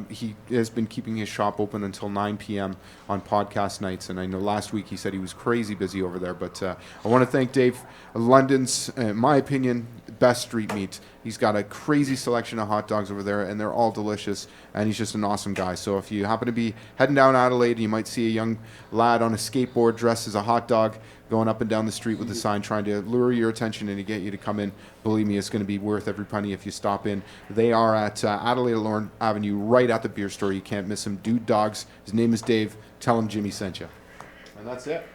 He has been keeping his shop open until 9 p.m. on podcast nights, and I know last week he said he was crazy busy over there, but I want to thank Dave. London's, in my opinion, best street meat. He's got a crazy selection of hot dogs over there, and they're all delicious, and he's just an awesome guy. So if you happen to be heading down Adelaide, you might see a young lad on a skateboard dressed as a hot dog going up and down the street with a sign trying to lure your attention and to get you to come in. Believe me, it's going to be worth every penny if you stop in. They are at Adelaide Lorne Avenue, right at the beer store. You can't miss him. Dude Dogs. His name is Dave. Tell him Jimmy sent you. And that's it.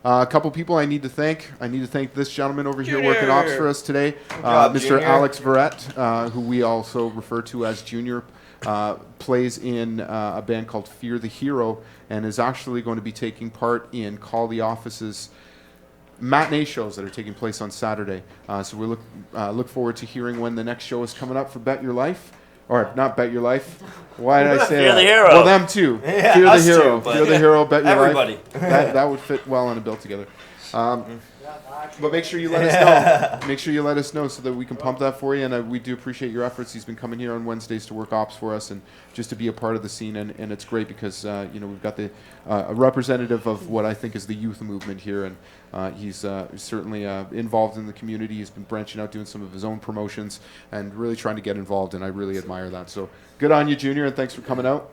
A couple people I need to thank. I need to thank this gentleman over here working ops for us today, Mr. Junior. Alex Verrett, who we also refer to as Junior. Plays in a band called Fear the Hero and is actually going to be taking part in Call the Office's matinee shows that are taking place on Saturday. So we look forward to hearing when the next show is coming up for Bet Your Life. Or not Bet Your Life. Why did I say Fear that? the Hero. Well, them too. Yeah, Fear the us Hero. too, but Fear the Hero, Bet Your everybody. Life. That would fit well on a bill together. But make sure you let us know. Make sure you let us know so that we can pump that for you. And we do appreciate your efforts. He's been coming here on Wednesdays to work ops for us and just to be a part of the scene. And it's great because we've got a representative of what I think is the youth movement here, and he's certainly involved in the community. He's been branching out, doing some of his own promotions, and really trying to get involved. And I really admire that. So good on you, Junior, and thanks for coming out.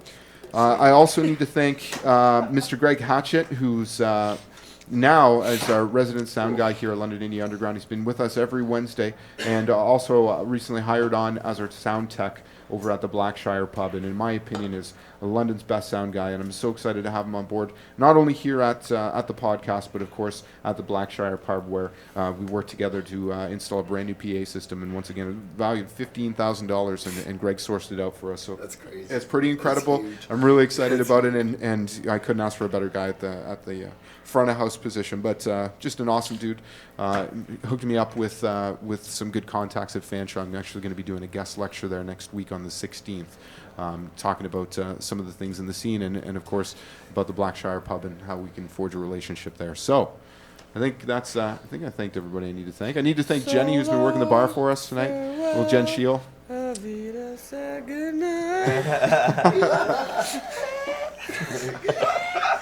I also need to thank Mr. Greg Hatchett, who's now as our resident sound guy here at London Indie Underground. He's been with us every Wednesday and also recently hired on as our sound tech over at the Blackshire Pub, and in my opinion is London's best sound guy, and I'm so excited to have him on board, not only here at the podcast, but of course at the Blackshire Pub, where we worked together to install a brand new PA system, and once again valued $15,000, and Greg sourced it out for us. So That's crazy. It's pretty incredible. I'm really excited about it, and I couldn't ask for a better guy at the front of house position, but just an awesome dude. Hooked me up with some good contacts at Fanshawe. I'm actually going to be doing a guest lecture there next week on the 16th, talking about some of the things in the scene and of course about the Blackshire Pub and how we can forge a relationship there. So I think that's I thanked everybody I need to thank. I need to thank Jenny, who's been working the bar for us tonight. Little Jen Shield.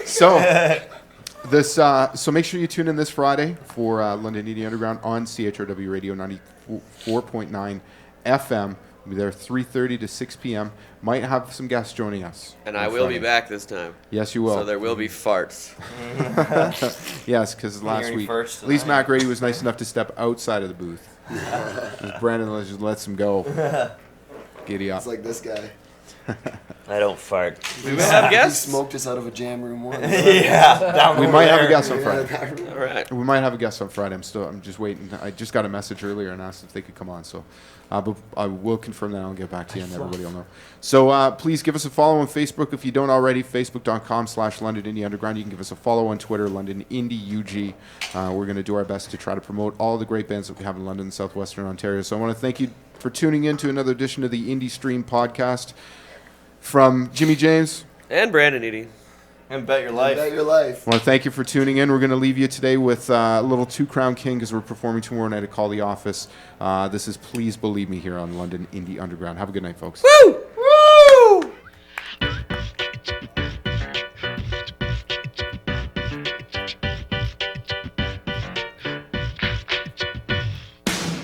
So make sure you tune in this Friday for London Indie Underground on CHRW Radio 94.9 FM. We'll be there 3:30 to 6 p.m. Might have some guests joining us. And I will be back this time. Yes, you will. So there will be farts. Yes, because last week, at least Matt Grady was nice enough to step outside of the booth. Brandon just lets him go. Giddy up. It's like this guy. I don't fart. We will have He guests. smoked us out of a jam room once. Yeah, We might have a guest on Friday. All right. We might have a guest on Friday. I'm just waiting. I just got a message earlier and asked if they could come on. So, but I will confirm that. I'll get back to you, and everybody will know. So please give us a follow on Facebook if you don't already. Facebook.com/London Indie Underground. You can give us a follow on Twitter, London Indie UG. We're going to do our best to try to promote all the great bands that we have in London and Southwestern Ontario. So I want to thank you for tuning in to another edition of the Indie Stream podcast. From Jimmy James And Brandon Eady. And Bet Your Life. Bet your life. I want to thank you for tuning in. We're going to leave you today with a little Two Crown King because we're performing tomorrow night at Call the Office. This is Please Believe Me here on London Indie Underground. Have a good night, folks. Woo! Woo!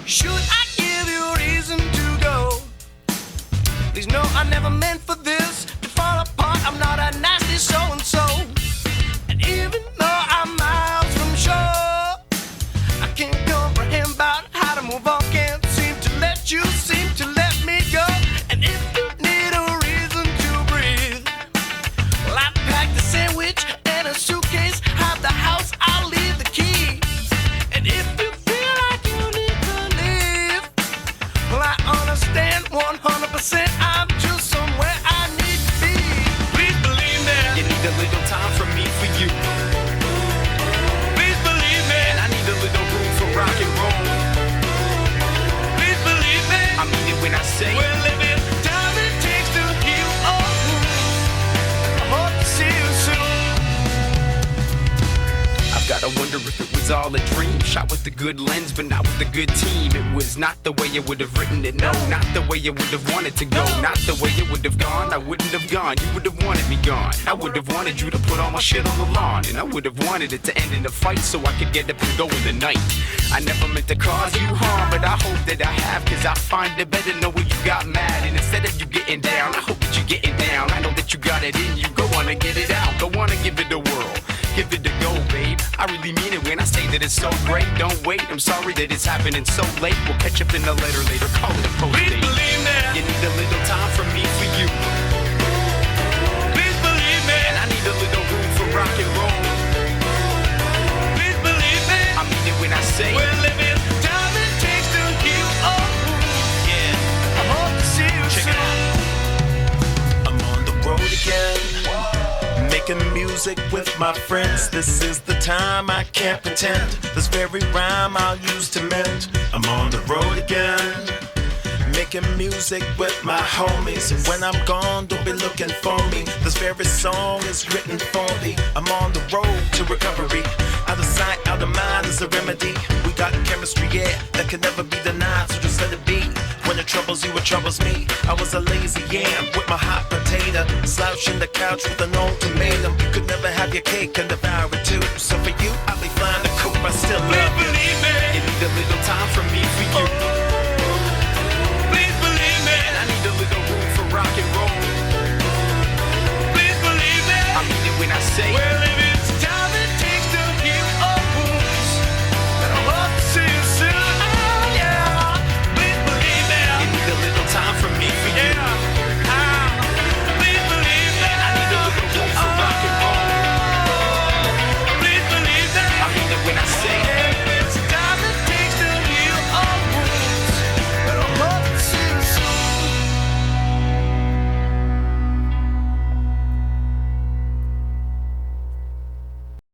Should I give you a reason to go? Please know I never meant for this to fall apart. I'm not a nasty so-and-so. And even though I'm miles from shore, I can't comprehend about how to move on. Can't seem to let you seem to let me go. And if you need a reason to breathe, well, I packed a sandwich and a suitcase. Have the house, I'll leave the key. And if you feel like you need to leave, well, I understand 100%. I'm just somewhere I need to be. Please believe me. You need a little time from me for you. Please believe me. And I need a little room for rock and roll. Please believe me. I mean it when I say we're living time it takes to heal all wounds. I hope to see you soon. I've gotta wonder if it was all a dream. Shot with a good lens, but not with a good team. It was not the way I would have written it, no. Not the way I would have wanted to go. Not the way it would have gone, I wouldn't have gone. You would have wanted me gone. I would have wanted you to put all my shit on the lawn. And I would have wanted it to end in a fight so I could get up and go in the night. I never meant to cause you harm, but I hope that I have. Cause I find it better knowing you got mad. And instead of you getting down, I hope that you're getting down. I know that you got it in you, go on and get it out. Go on and give it a whirl. Give it a go, babe. I really mean it when I say that it's so great. Don't wait, I'm sorry that it's happening so late. We'll catch up in a letter later, call it a post date. Please believe me. You need a little time from me for you. Please believe me. And I need a little room for rock and roll. Please believe me. I mean it when I say we're living time it takes to heal all wounds. yeah. I hope to see you Check it soon. I'm on the road again, making music with my friends. This is the time I can't pretend. This very rhyme I'll use to mend. I'm on the road again, making music with my homies. And when I'm gone, don't be looking for me. This very song is written for me. I'm on the road to recovery. Out of sight, out of mind is a remedy. We got chemistry, yeah, that can never be denied. So just let it be. When it troubles you, it troubles me. I was a lazy yam with my hot potato, slouching the couch with an ultimatum. You could never have your cake and devour